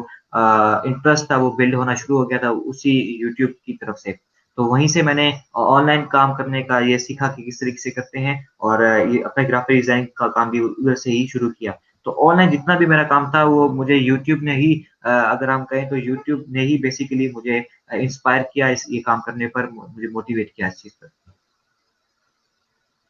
इंटरेस्ट था वो बिल्ड होना शुरू हो गया था उसी यूट्यूब की तरफ से। तो वहीं से मैंने ऑनलाइन काम करने का ये सीखा कि किस तरीके से करते हैं, और ये अपना ग्राफ़िक डिज़ाइन का काम भी उधर से ही शुरू किया। तो ऑनलाइन जितना भी मेरा काम था वो मुझे यूट्यूब ने ही अगर हम कहें तो यूट्यूब ने ही बेसिकली मुझे इंस्पायर किया इस ये काम करने पर, मुझे मोटिवेट किया इस चीज़ पर।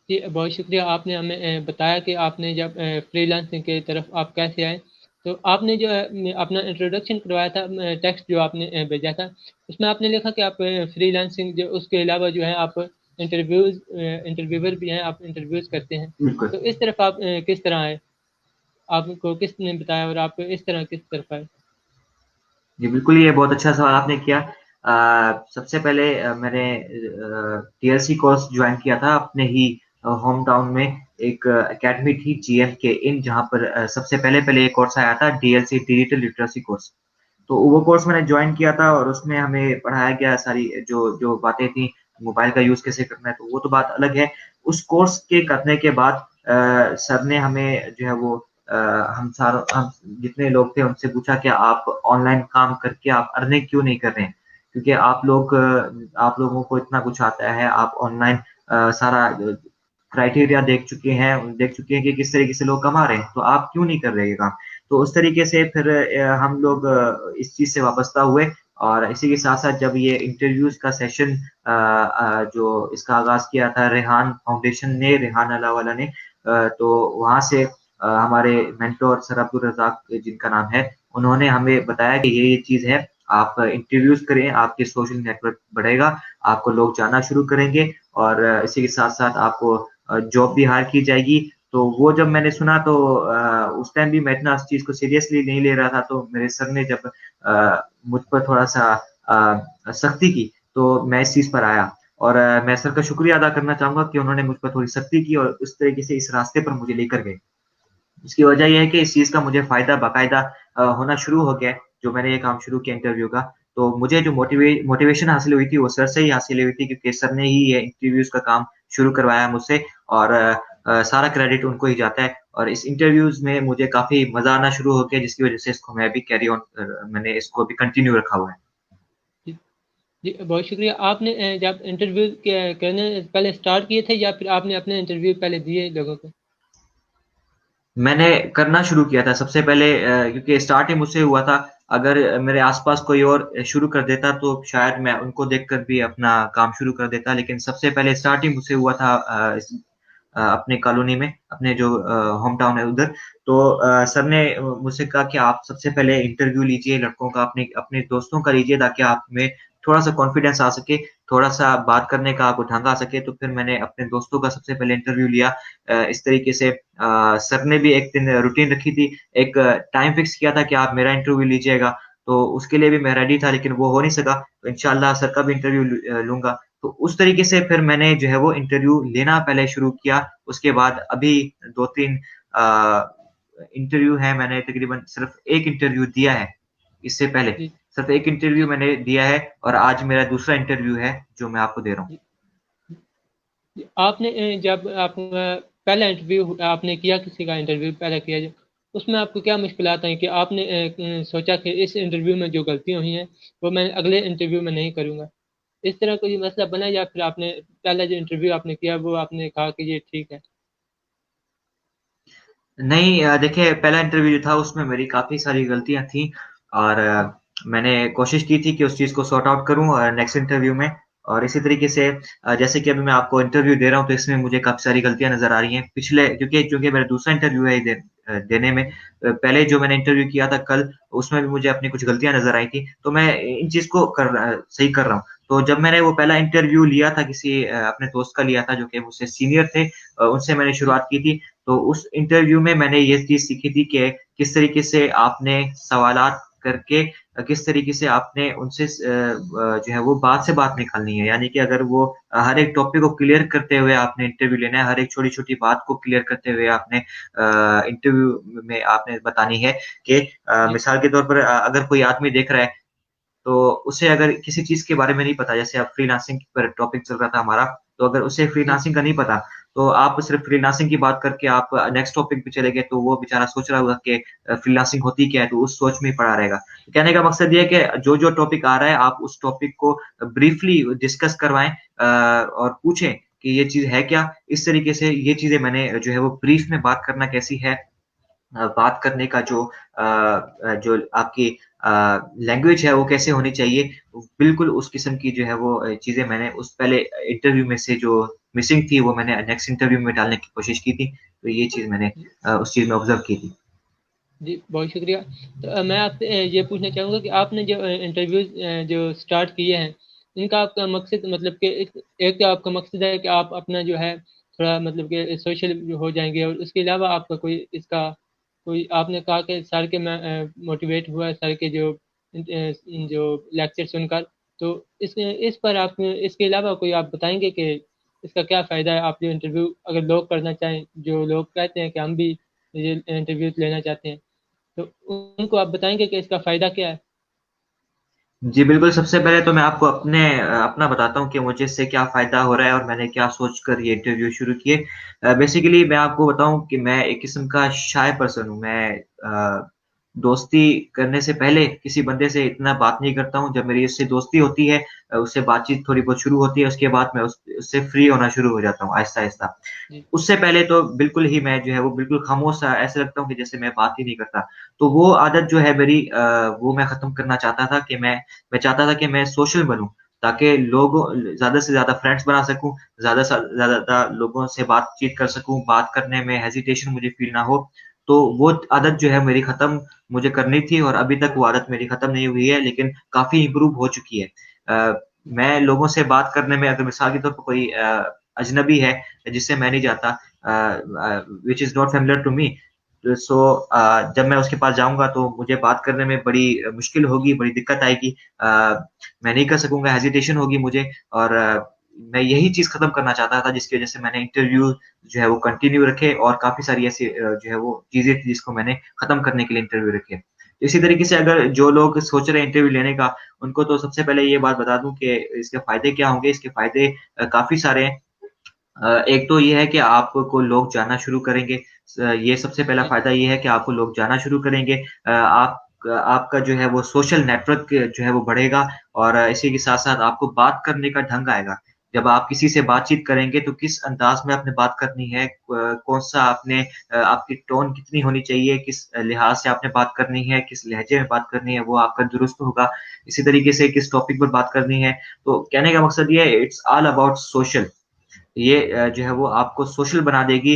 जी बहुत शुक्रिया, आपने हमें बताया कि आपने जब फ्रीलांसिंग की तरफ आप कैसे आए। तो आपने जो है अपना इंट्रोडक्शन करवाया था, टेक्स्ट जो आपने भेजा था, उसमें आपने लिखा कि आप फ्रीलांसिंग जो उसके अलावा जो है आप इंटरव्यूअर भी हैं, आप इंटरव्यूज़ करते हैं। बिल्कुल। तो इस तरफ आप किस तरह आए, आपको किसने बताया और आप इस तरह किस तरफ आए। जी, बिल्कुल, ये बहुत अच्छा सवाल आपने किया। सबसे पहले मैंने टीएलसी कोर्स जॉइन किया था अपने ही होम टाउन में। एक अकेडमी थी जीएमके इन, जहाँ पर सबसे पहले-पहले ये कोर्स आया था डीएलसी डिजिटल लिटरेसी कोर्स। तो वो कोर्स मैंने जॉइन किया था, और उसमें हमें पढ़ाया गया सारी जो जो बातें थी, मोबाइल का यूज़ कैसे करना है, तो वो तो बात अलग है। उस कोर्स के करने के बाद सर ने हमें जो है वो अ, हम जितने लोग थे उनसे पूछा कि आप ऑनलाइन काम करके आप अर्निंग क्यों नहीं कर रहे हैं? क्योंकि आप लोगों को इतना कुछ आता है, आप ऑनलाइन सारा क्राइटेरिया देख चुके हैं कि किस तरीके से लोग कमा रहे हैं, तो आप क्यों नहीं कर रहे ये काम? तो उस तरीके से फिर हम लोग इस चीज़ से वाबस्ता हुए, और इसी के साथ-साथ जब ये इंटरव्यूज़ का सेशन जो इसका आगाज़ किया था रेहान फाउंडेशन ने, रेहान अलावाला ने, तो वहाँ से हमारे मेंटर सर अब्दुल रज़ाक जिनका नाम है, उन्होंने हमें बताया कि ये चीज़ है, आप इंटरव्यूज़ करें, आपके सोशल नेटवर्क बढ़ेगा, आपको लोग जानना शुरू करेंगे, और इसी के साथ-साथ आपको जॉब भी हायर की जाएगी। तो वो जब मैंने सुना तो उस टाइम भी मैं इतना उस चीज़ को सीरियसली नहीं ले रहा था, तो मेरे सर ने जब मुझ पर थोड़ा-सा सख्ती की, तो मैं इस चीज़ पर आया और मैं सर का शुक्रिया अदा करना चाहूँगा कि उन्होंने मुझ पर थोड़ी सख्ती की और उस तरीके से इस रास्ते पर मुझे लेकर गए। इसकी वजह ये है कि इस चीज़ का मुझे फ़ायदा बाकायदा होना शुरू हो गया है, जो मैंने ये काम शुरू किया इंटरव्यू का। तो मुझे जो मोटिवेशन हासिल हुई थी, वो सर से ही हासिल हुई थी क्योंकि सर ने ही ये इंटरव्यूज़ का काम शुरू करवाया मुझसे और सारा क्रेडिट उनको ही जाता है और इस इंटरव्यूज़ में मुझे काफ़ी मज़ा आना शुरू हो गया जिसकी वजह से इसको मैं अभी कैरी ऑन मैंने इसको अभी कंटिन्यू रखा हुआ है। जी, जी, बहुत शुक्रिया। आपने जब इंटरव्यू करने पहले स्टार्ट किए थे या फिर आपने अपने इंटरव्यू पहले दिए लोगों को? मैंने करना शुरू किया था सबसे पहले क्योंकि स्टार्ट ही मुझसे हुआ था। अगर मेरे आस-पास कोई और शुरू कर देता तो शायद मैं उनको देखकर भी अपना काम शुरू कर देता। लेकिन सबसे पहले स्टार्ट ही मुझसे हुआ था अपने कॉलोनी में, अपने जो होम टाउन है उधर। तो सर ने मुझसे कहा कि आप सबसे पहले इंटरव्यू लीजिए लड़कों का, अपने अपने दोस्तों का लीजिए ताकि आप में थोड़ा-सा कॉन्फिडेंस आ सके, थोड़ा-सा बात करने का आपको ढंग आ सके। तो फिर मैंने अपने दोस्तों का सबसे पहले इंटरव्यू लिया। इस तरीके से सर ने भी एक दिन रूटीन रखी थी, एक टाइम फिक्स किया था कि आप मेरा इंटरव्यू लीजिएगा, तो उसके लिए भी मैं रेडी था लेकिन वो हो नहीं सका, तो इंशाअल्लाह सर का भी इंटरव्यू लूँगा। तो उस तरीके से फिर मैंने जो है वो इंटरव्यू लेना पहले शुरू किया, उसके बाद अभी 2-3 इंटरव्यू है मैंने तकरीबन सिर्फ़ 1 इंटरव्यू दिया है, इससे पहले, जी, सिर्फ़ 1 इंटरव्यू जी, मैंने दिया है और आज मेरा दूसरा इंटरव्यू है, जो मैं आपको दे रहा हूँ। जी, जी। आपने जब आपका पहला इंटरव्यू आपने किया, किसी का इंटरव्यू पहला किया जो, उसमें आपको क्या मुश्किलात आई कि आपने सोचा कि इस इंटरव्यू में जो गलतियाँ हुई हैं, वो मैं अगले इंटरव्यू में नहीं करूँगा? इस तरह कोई मसला बना या फिर आपने पहला जो इंटरव्यू आपने किया वो आपने कहा कि ये ठीक है? नहीं देखिए पहला इंटरव्यू जो था उसमें मेरी काफ़ी सारी गलतियाँ थी और मैंने कोशिश की थी कि उस चीज़ को सॉर्ट आउट करूँ नेक्स्ट इंटरव्यू में और इसी तरीके से जैसे कि अभी मैं आपको इंटरव्यू दे रहा हूँ तो इसमें मुझे काफ़ी सारी गलतियाँ नज़र आ रही हैं। पिछले क्योंकि चूँकि मेरा दूसरा इंटरव्यू है देने में पहले जो मैंने इंटरव्यू किया था कल, उसमें भी मुझे अपनी कुछ गलतियाँ नज़र आई थी, तो मैं इन चीज़ को सही कर रहा हूँ। तो जब मैंने वो पहला इंटरव्यू लिया था किसी अपने दोस्त का लिया था जो कि मुझसे सीनियर थे उनसे मैंने जी, शुरुआत की थी तो उस इंटरव्यू में मैंने ये चीज़ सीखी थी कि किस तरीके से आपने सवालात करके किस तरीके से आपने उनसे जो है वो बात से बात निकालनी है। यानी कि अगर वो हर एक टॉपिक को क्लियर करते हुए आपने इंटरव्यू लेना है, हर एक छोटी-छोटी बात को क्लियर करते हुए आपने इंटरव्यू में आपने बतानी है कि जी, मिसाल के तौर पर अगर कोई आदमी देख रहा है तो उसे अगर किसी चीज़ के बारे में नहीं पता, जैसे अब फ्रीलांसिंग पर टॉपिक चल रहा था हमारा, तो अगर उसे जी, फ्रीलांसिंग का नहीं पता, तो आप सिर्फ़ फ्रीलांसिंग की बात करके आप नेक्स्ट टॉपिक पे चले गए, तो वो बेचारा सोच रहा होगा कि फ्रीलांसिंग होती क्या है? तो उस सोच में ही पड़ा रहेगा। तो कहने का मकसद ये है कि जो-जो टॉपिक आ रहा है, आप उस टॉपिक को ब्रीफ़ली डिस्कस करवाएँ और पूछें कि ये चीज़ है क्या? इस तरीके से ये चीज़ें मैंने जो है वो ब्रीफ़ में बात करना कैसी है बात करने का जो आपकी लैंग्वेज है वो कैसे होनी चाहिए, बिल्कुल उस किस्म की जो है वो चीज़ें मैंने उस पहले इंटरव्यू में से जो मिसिंग थी वो मैंने नेक्स्ट इंटरव्यू में डालने की कोशिश की थी। तो ये चीज़ मैंने जी, उस चीज़ में ऑब्ज़र्व की थी। जी, बहुत शुक्रिया। तो मैं आपसे ये पूछना चाहूँगा कि आपने जो इंटरव्यूज़ जो स्टार्ट किए हैं, इनका आपका मकसद मतलब कि एक तो आपका मकसद है कि आप अपना जो है थोड़ा मतलब कि सोशल हो जाएँगे और उसके अलावा आपका कोई इसका कोई आपने कहा कि सर के मैं मोटिवेट हुआ सर के जो लेक्चर सुनकर, तो इस पर आप इसके अलावा कोई आप बताएँगे कि इसका क्या फ़ायदा है? आप जो इंटरव्यू अगर लोग करना चाहें, जो लोग कहते हैं कि हम भी ये इंटरव्यूज़ लेना चाहते हैं। तो उनको आप बताएँगे कि इसका फ़ायदा क्या है? जी, बिल्कुल, सबसे पहले तो मैं आपको अपना बताता हूँ कि मुझे इससे क्या फ़ायदा हो रहा है और मैंने क्या सोचकर ये इंटरव्यू शुरू किए। बेसिकली मैं आपको बताऊँ कि मैं एक किस्म का शाय पर्सन हूँ। मैं दोस्ती करने से पहले किसी बंदे से इतना बात नहीं करता हूँ। जब मेरी उससे दोस्ती होती है उससे बातचीत थोड़ी बहुत शुरू होती है, उसके बाद मैं उससे फ्री होना शुरू हो जाता हूँ आहिस्ता-आहिस्ता। जी, उससे पहले तो बिल्कुल ही मैं जो है वो बिल्कुल खामोश-सा ऐसे लगता हूँ कि जैसे मैं बात ही नहीं करता। तो वो आदत जो है मेरी वो मैं ख़त्म करना चाहता था कि मैं चाहता था कि मैं सोशल बनूँ, ताकि लोगों ज़्यादा से ज़्यादा फ्रेंड्स बना सकूँ, ज़्यादा से ज़्यादा लोगों से बातचीत कर सकूँ, बात करने में हेजिटेशन मुझे फ़ील ना हो। तो वो आदत जो है मेरी ख़त्म मुझे करनी थी और अभी तक वो आदत मेरी ख़त्म नहीं हुई है, लेकिन काफ़ी इम्प्रूव हो चुकी है। मैं लोगों से बात करने में अगर मिसाल के तौर पर कोई अजनबी है, जिससे मैं नहीं जानता which is not familiar to me so जब मैं उसके पास जाऊँगा तो मुझे बात करने में बड़ी मुश्किल होगी, बड़ी दिक्कत आएगी। मैं नहीं कर सकूँगा, हेजिटेशन होगी मुझे और मैं यही चीज़ खत्म करना चाहता था जिसकी वज़ह से मैंने इंटरव्यू जो है वो कंटिन्यू रखे और काफ़ी सारी ऐसी जो है वो चीज़ें थी जिसको मैंने खत्म करने के लिए इंटरव्यू रखे। इसी तरीके से अगर जो लोग सोच रहे हैं इंटरव्यू लेने का, उनको तो सबसे पहले ये बात बता दूँ कि इसके फ़ायदे क्या होंगे, इसके फ़ायदे काफ़ी सारे हैं। एक तो ये है कि आपको लोग जानना शुरू करेंगे। ये सबसे पहला जी फ़ायदा ये है कि आपको लोग जानना शुरू करेंगे। आपका जो है वो सोशल नेटवर्क जो है वो बढ़ेगा और इसी के साथ-साथ आपको बात करने का ढंग आएगा। जब आप किसी से बातचीत करेंगे तो किस अंदाज़ में आपने बात करनी है, कौन-सा आपने आपकी टोन कितनी होनी चाहिए, किस लिहाज़ से आपने बात करनी है, किस लहज़े में बात करनी है, वो आपका दुरुस्त होगा। इसी तरीके से किस टॉपिक पर बात करनी है। तो कहने का मकसद ये है इट्स ऑल अबाउट सोशल। ये जो है वो आपको सोशल बना देगी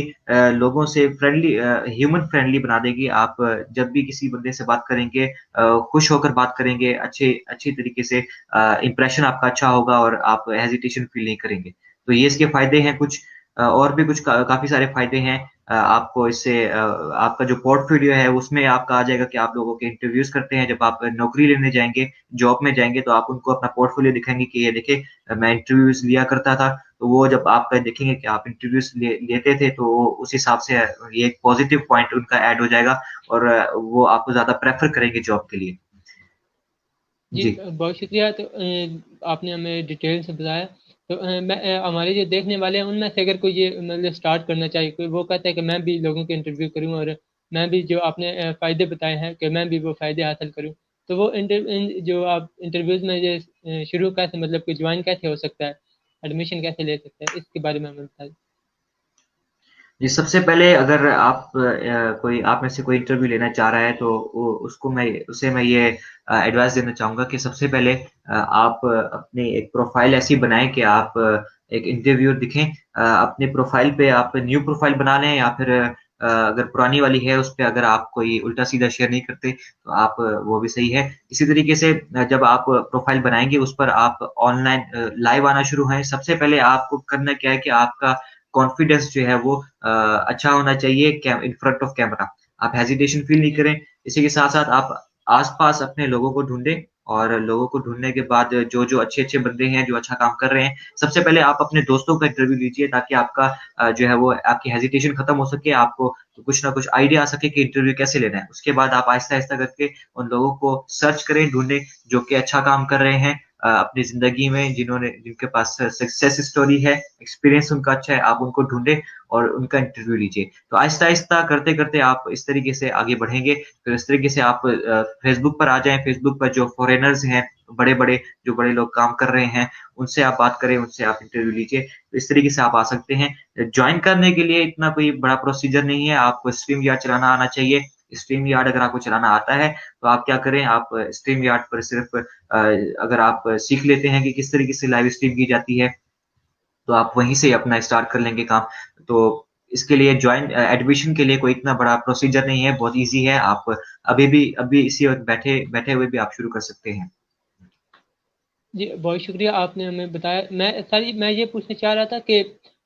लोगों से फ्रेंडली ह्यूमन फ्रेंडली बना देगी। आप जब भी किसी बंदे से बात करेंगे खुश होकर बात करेंगे, अच्छी तरीके से इंप्रेशन आपका अच्छा होगा और आप हेजिटेशन फील नहीं करेंगे। तो ये इसके फ़ायदे हैं कुछ और भी कुछ काफ़ी सारे फ़ायदे हैं। आपको इससे आपका जो पोर्टफोलियो है उसमें आपका आ जाएगा कि आप लोगों के इंटरव्यूज़ करते हैं, जब आप नौकरी लेने जाएँगे, जॉब में जाएँगे तो आप उनको अपना पोर्टफोलियो दिखाएँगे कि ये देखिए मैं इंटरव्यूज़ लिया करता था। तो वो जब आप देखेंगे कि आप इंटरव्यूज़ लेते थे तो उस हिसाब से ये एक पॉज़िटिव पॉइंट उनका ऐड हो जाएगा और वो आपको ज़्यादा प्रेफ़र करेंगे जॉब के लिए। जी जी। बहुत शुक्रिया। तो आपने हमें डिटेल से बताया। तो हमारे जो देखने वाले हैं उनमें से अगर कोई ये मतलब स्टार्ट करना चाहिए, कोई वो कहता है कि मैं भी लोगों के इंटरव्यू करूं और मैं भी जो आपने फ़ायदे बताए हैं कि मैं भी वो फ़ायदे हासिल करूं, तो वो जो आप इंटरव्यूज़ में ये शुरू कैसे मतलब कि ज्वाइन कैसे हो सकता है, एडमिशन कैसे ले सकते हैं, इसके बारे में हमें बताइए। जी, सबसे पहले अगर आप कोई आप में से कोई इंटरव्यू लेना चाह रहा है तो उसे मैं ये एडवाइस देना चाहूँगा कि सबसे पहले आप अपनी एक प्रोफ़ाइल ऐसी बनाएँ कि आप एक इंटरव्यूअर दिखें। अपने प्रोफ़ाइल पे आप न्यू प्रोफ़ाइल बना लें या फिर अगर पुरानी वाली है उस पे अगर आप कोई उल्टा-सीधा शेयर नहीं करते तो आप वो भी सही है। इसी तरीके से जब आप प्रोफ़ाइल बनाएँगे उस पर आप ऑनलाइन लाइव आना शुरू हैं। सबसे पहले आपको करना क्या है कि आपका कॉन्फिडेंस जो है वो अच्छा होना चाहिए इन फ्रंट ऑफ कैमरा। आप हेजिटेशन फ़ील नहीं जी करें। इसी के साथ-साथ आप आस-पास अपने लोगों को ढूँढें और लोगों को ढूँढने के बाद जो-जो अच्छे-अच्छे बंदे हैं, जो अच्छा काम कर रहे हैं, सबसे पहले आप अपने दोस्तों का इंटरव्यू लीजिए ताकि आपका जो है वो आपकी हेजिटेशन खत्म हो सके, आपको कुछ ना कुछ आइडिया आ सके कि इंटरव्यू कैसे लेना है। उसके बाद आप आहिस्ता-आहिस्ता करके उन लोगों को सर्च करें, ढूँढें, जो कि अच्छा काम कर रहे हैं अपनी ज़िंदगी में, जिनके पास सक्सेस स्टोरी है, एक्सपीरियंस उनका अच्छा है, आप उनको ढूँढें और उनका इंटरव्यू लीजिए। तो आहिस्ता-आहिस्ता करते-करते आप इस तरीके से आगे बढ़ेंगे, फिर इस तरीके से आप फ़ेसबुक पर आ जाएँ, फ़ेसबुक पर जो फ़ॉरेनर्स हैं, बड़े-बड़े जो बड़े लोग काम कर रहे हैं, उनसे आप बात करें, उनसे आप इंटरव्यू लीजिए। तो इस तरीके से आप आ सकते हैं। जॉइन करने के लिए इतना कोई बड़ा प्रोसीजर नहीं है, आपको स्ट्रीमयार्ड चलाना आना चाहिए। स्ट्रीमयार्ड अगर आपको चलाना आता है, तो आप क्या करें, आप स्ट्रीमयार्ड पर सिर्फ़ अगर आप सीख लेते हैं कि किस तरीके से लाइव स्ट्रीम की जाती है, तो आप वहीं से अपना स्टार्ट कर लेंगे काम। तो इसके लिए एडमिशन के लिए कोई इतना बड़ा प्रोसीजर नहीं है, बहुत ईज़ी है। आप अभी इसी वक़्त बैठे बैठे हुए भी आप शुरू कर सकते हैं। जी, बहुत शुक्रिया आपने हमें बताया। मैं ये पूछना चाह रहा था कि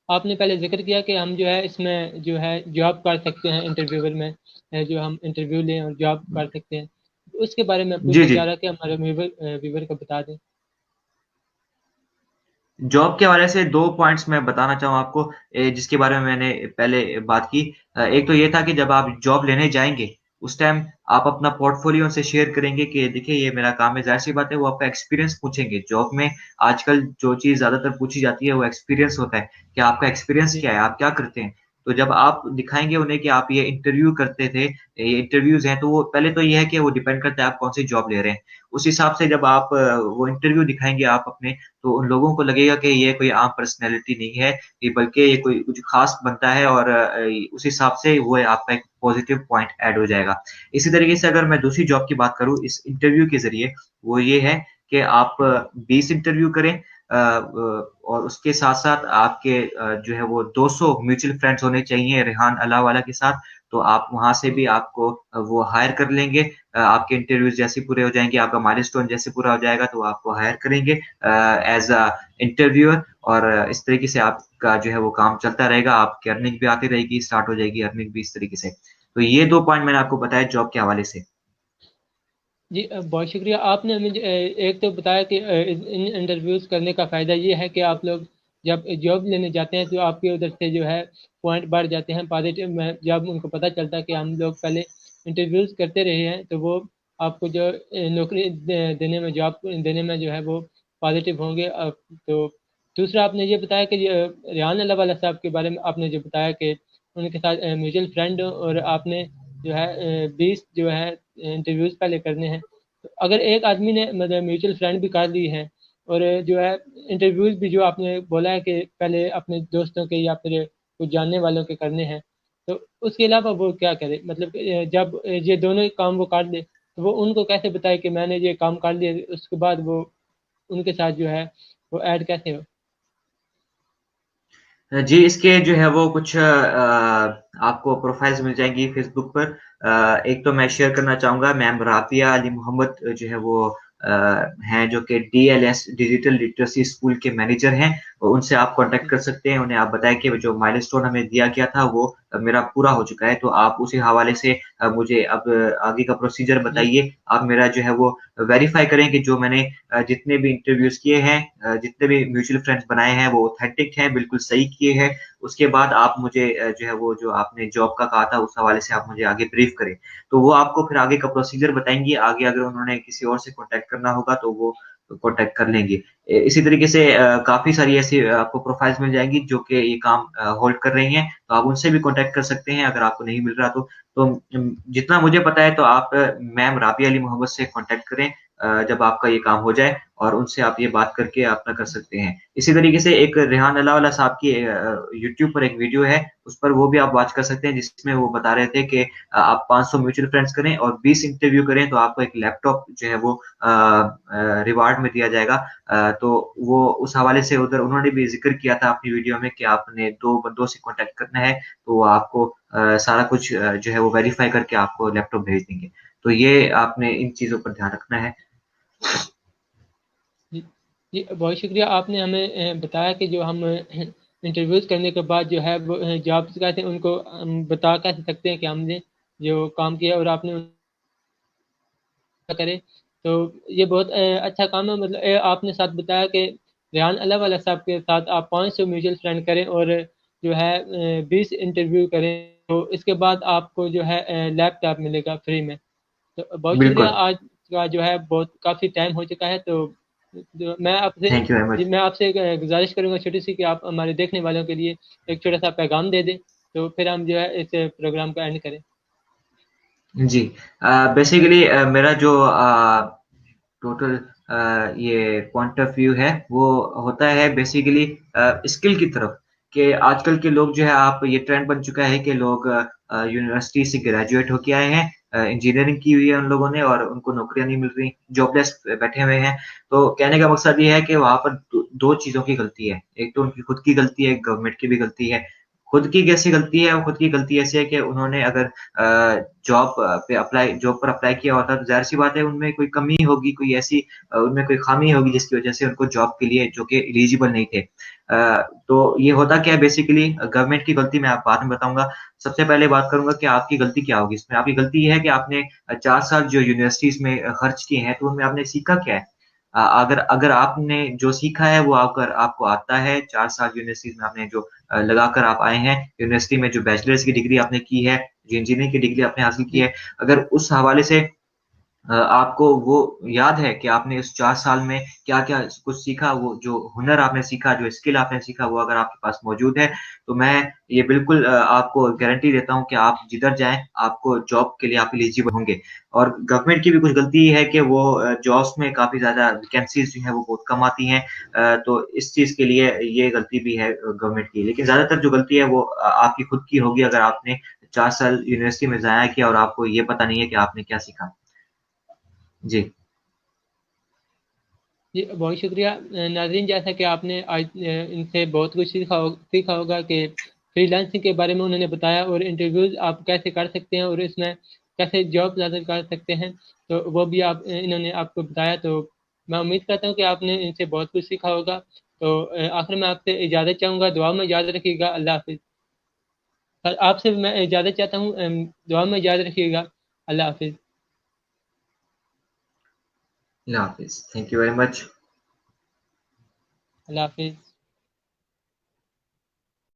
आपने पहले ज़िक्र किया कि हम जो है इसमें जो है जॉब कर सकते हैं इंटरव्यूअर में, जो हम इंटरव्यू लें और जॉब कर सकते हैं। उसके बारे में जी, पूछना जी। चाह रहा कि हमारे व्यूअर को बता दें। जॉब के हवाले से 2 पॉइंट्स मैं बताना चाहूँ आपको जिसके बारे में मैंने पहले बात की। एक तो ये था कि जब आप जॉब लेने जाएँगे, उस टाइम आप अपना पोर्टफ़ोलियो उनसे शेयर करेंगे कि देखिए ये मेरा काम है। ज़ाहिर-सी बात है वो आपका एक्सपीरियंस पूछेंगे। जॉब में आजकल जो चीज़ ज़्यादातर पूछी जाती है वो एक्सपीरियंस होता है, कि आपका एक्सपीरियंस जी, क्या है? आप क्या करते हैं? तो जब आप दिखाएँगे उन्हें कि आप ये इंटरव्यू करते थे, ये इंटरव्यूज़ हैं, तो वो पहले तो ये है कि वो डिपेंड करता है आप कौन-सी जॉब ले रहे हैं। उस हिसाब से जब आप वो इंटरव्यू दिखाएँगे आप अपने तो उन लोगों को लगेगा कि ये कोई आम पर्सनैलिटी नहीं है, ये बल्कि ये कोई कुछ ख़ास बनता है और उस हिसाब से वो आपका एक पॉज़िटिव पॉइंट ऐड हो जाएगा। इसी तरीके से अगर मैं दूसरी जॉब की बात करूँ इस इंटरव्यू के ज़रिए, वो ये है कि आप 20 इंटरव्यू करें और उसके साथ-साथ आपके जो है वो 200 म्यूचुअल फ्रेंड्स होने चाहिए रेहान अल्लाहवाला के साथ, तो आप वहाँ से भी आपको वो हायर कर लेंगे। आपके इंटरव्यूज़ जैसे पूरे हो जाएँगे, आपका माइलस्टोन जैसे पूरा हो जाएगा, तो वो आपको हायर करेंगे एज़ अ इंटरव्यूअर और इस तरीके से आपका जो है वो काम चलता रहेगा, आपकी अर्निंग भी आती रहेगी, स्टार्ट हो जाएगी अर्निंग भी इस तरीके से। तो ये 2 पॉइंट मैंने आपको बताया जॉब के हवाले से। जी बहुत शुक्रिया। आपने मुझे एक तो बताया कि इन इंटरव्यूज़ करने का फ़ायदा ये है कि आप लोग जब जॉब लेने जाते हैं तो आपके उधर से जो है पॉइंट बढ़ जाते हैं पॉजिटिव में। जब उनको पता चलता है कि हम लोग पहले इंटरव्यूज़ करते रहे हैं तो वो आपको जो नौकरी देने में, जॉब देने में जो है वो पॉजिटिव होंगे। तो दूसरा आपने ये बताया कि रेहान अल्लाह वाला साहब के बारे में आपने जो बताया कि उनके साथ म्यूचुअल फ्रेंड हो और आपने जो है 20 जो है इंटरव्यूज़ पहले करने हैं। तो अगर एक आदमी ने मतलब म्यूचुअल फ्रेंड भी कर ली है और जो है इंटरव्यूज़ भी जो आपने बोला है कि पहले अपने दोस्तों के या फिर कुछ जानने वालों के करने हैं, तो उसके अलावा वो क्या करे? मतलब जब ये दोनों ही काम वो कर ले तो वो उनको कैसे बताए कि मैंने ये काम कर लिया, उसके बाद वो उनके साथ जो है वो ऐड कैसे हो? जी, इसके जो है वो कुछ आपको प्रोफाइल्स मिल जाएँगी फ़ेसबुक पर। एक तो मैं शेयर करना चाहूँगा, मैम राबिया अली मोहम्मद जो है वो हैं जो कि डीएलएस डिजिटल लिटरेसी स्कूल के मैनेजर हैं। उनसे आप कॉन्टैक्ट कर सकते हैं। उन्हें आप बताएँ कि वो जो माइलस्टोन हमें दिया गया था वो मेरा पूरा हो चुका है। तो आप उसी हवाले से मुझे अब आगे का प्रोसीजर जी बताइए। आप मेरा जो है वो वेरीफ़ाई करें कि जो मैंने जितने भी इंटरव्यूज़ किए हैं, जितने भी म्यूचुअल फ्रेंड्स बनाए हैं वो ऑथेंटिक हैं, बिल्कुल सही किए हैं। उसके बाद आप मुझे जो है वो जो आपने जॉब का कहा था उस हवाले से आप मुझे आगे ब्रीफ करें। तो वो आपको फिर आगे का प्रोसीजर बताएँगी। आगे अगर उन्होंने किसी और से कॉन्टैक्ट करना होगा तो वो कॉन्टैक्ट कर लेंगे। इसी तरीके से काफ़ी सारी ऐसी आपको प्रोफाइल्स मिल जाएँगी जो कि ये काम होल्ड कर रही हैं, तो आप उनसे भी कॉन्टैक्ट कर सकते हैं अगर आपको नहीं मिल रहा तो। तो जितना मुझे पता है तो आप मैम राबिया अली मोहम्मद से कॉन्टैक्ट करें जब आपका ये काम हो जाए और उनसे आप ये बात करके अपना कर सकते हैं। इसी तरीके से एक रेहान अल्लाहवाला साहब की यूट्यूब पर एक वीडियो है, उस पर वो भी आप वॉच कर सकते हैं जिसमें वो बता रहे थे कि आप 500 म्यूचुअल फ्रेंड्स करें और 20 इंटरव्यू करें तो आपको एक लैपटॉप जो है वो रिवार्ड में दिया जाएगा। तो वो उस हवाले से उधर उन्होंने भी ज़िक्र किया था अपनी वीडियो में कि आपने 2 बंदों से कॉन्टैक्ट करना है, तो वो आपको सारा कुछ जो है वो वेरीफ़ाई करके आपको लैपटॉप भेज देंगे। तो ये आपने इन चीज़ों पर ध्यान रखना है। जी जी, बहुत शुक्रिया। आपने हमें बताया कि जो हम इंटरव्यूज़ करने के बाद जो है वो जॉब्स कैसे उनको हम बता कैसे सकते हैं कि हमने जो काम किया और आपने करें। तो ये बहुत अच्छा काम है। मतलब आपने साथ बताया कि रेहान अल्लाह वाला साहब के साथ आप 500 म्यूचुअल फ्रेंड करें और जो है 20 इंटरव्यू करें, तो इसके बाद आपको जो है लैपटॉप मिलेगा फ्री में। तो बहुत शुक्रिया। बिल्कुल। आज का जो है बहुत काफ़ी टाइम हो चुका है, तो जो मैं आपसे thank you very ji much. मैं आपसे एक गुजारिश करूँगा छोटी सी कि आप हमारे देखने वालों के लिए एक छोटा सा पैगाम दे दें, तो फिर हम जो है इस प्रोग्राम को एंड करें। जी। बेसिकली मेरा जो टोटल ये पॉइंट ऑफ व्यू है, वो होता है बेसिकली स्किल की तरफ कि आजकल के लोग जो है आप ये ट्रेंड बन चुका है कि लोग यूनिवर्सिटी से ग्रेजुएट होके आए हैं, इंजीनियरिंग की हुई है उन लोगों ने और उनको नौकरियाँ नहीं मिल रही, जॉबलेस बैठे हुए हैं। तो कहने का मकसद ये है कि वहाँ पर 2 चीज़ों की गलती है। एक तो उनकी खुद की गलती है, गवर्नमेंट की भी गलती है। खुद की कैसी गलती है? खुद की गलती ऐसी है कि उन्होंने अगर जॉब पर अप्लाई किया होता तो ज़ाहिर-सी बात है उनमें कोई कमी होगी, कोई ऐसी उनमें कोई ख़ामी होगी जिसकी वज़ह से उनको जॉब के लिए जो कि एलिजिबल नहीं थे। तो ये होता क्या है बेसिकली गवर्नमेंट की गलती मैं आप बाद में बताऊँगा। सबसे पहले बात करूँगा कि आपकी गलती क्या होगी इसमें? आपकी गलती ये है कि आपने 4 साल जो यूनिवर्सिटीज़ में खर्च किए हैं, तो उनमें आपने सीखा क्या है? अगर अगर आपने जो सीखा है वो अगर आपको आता है, 4 साल यूनिवर्सिटीज़ में आपने जो लगाकर आप आए हैं, यूनिवर्सिटी में जो बैचलर्स की डिग्री आपने की है, जो इंजीनियरिंग की डिग्री आपने हासिल की जी है, अगर उस हवाले से आपको वो याद है कि आपने इस 4 साल में क्या-क्या कुछ सीखा, वो जो हुनर आपने सीखा, जो स्किल आपने सीखा, वो अगर आपके पास मौजूद है, तो मैं ये बिल्कुल आपको गारंटी देता हूँ कि आप जिधर जाएँ, आपको जॉब के लिए आप एलिजिबल होंगे। और गवर्नमेंट की भी कुछ गलती ये है कि वो जॉब्स में काफ़ी ज़्यादा वैकेंसीज़ जो हैं, वो बहुत कम आती हैं। तो इस चीज़ के लिए ये गलती भी है गवर्नमेंट की। लेकिन ज़्यादातर जो गलती है, वो आपकी खुद की होगी अगर आपने 4 साल यूनिवर्सिटी में ज़ाया किया और आपको ये पता नहीं है कि आपने क्या सीखा। जी। जी, बहुत शुक्रिया। नाज़रीन, जैसा कि आपने आज इनसे बहुत कुछ सीखा होगा कि फ्रीलांसिंग के बारे में उन्होंने बताया और इंटरव्यूज़ आप कैसे कर सकते हैं और इसमें कैसे जॉब हासिल कर सकते हैं, तो वो भी इन्होंने आपको बताया। तो मैं उम्मीद करता हूँ कि आपने इनसे बहुत कुछ सीखा होगा। तो आखिर में आपसे इजाज़त चाहूँगा, दुआ में याद रखिएगा। अल्लाह हाफ़िज़। और आपसे मैं इजाज़त चाहता हूँ, दुआ में याद रखिएगा। अल्लाह हाफिज़। अल्लाह हाफिज़। Thank you very much. अल्लाह हाफिज़।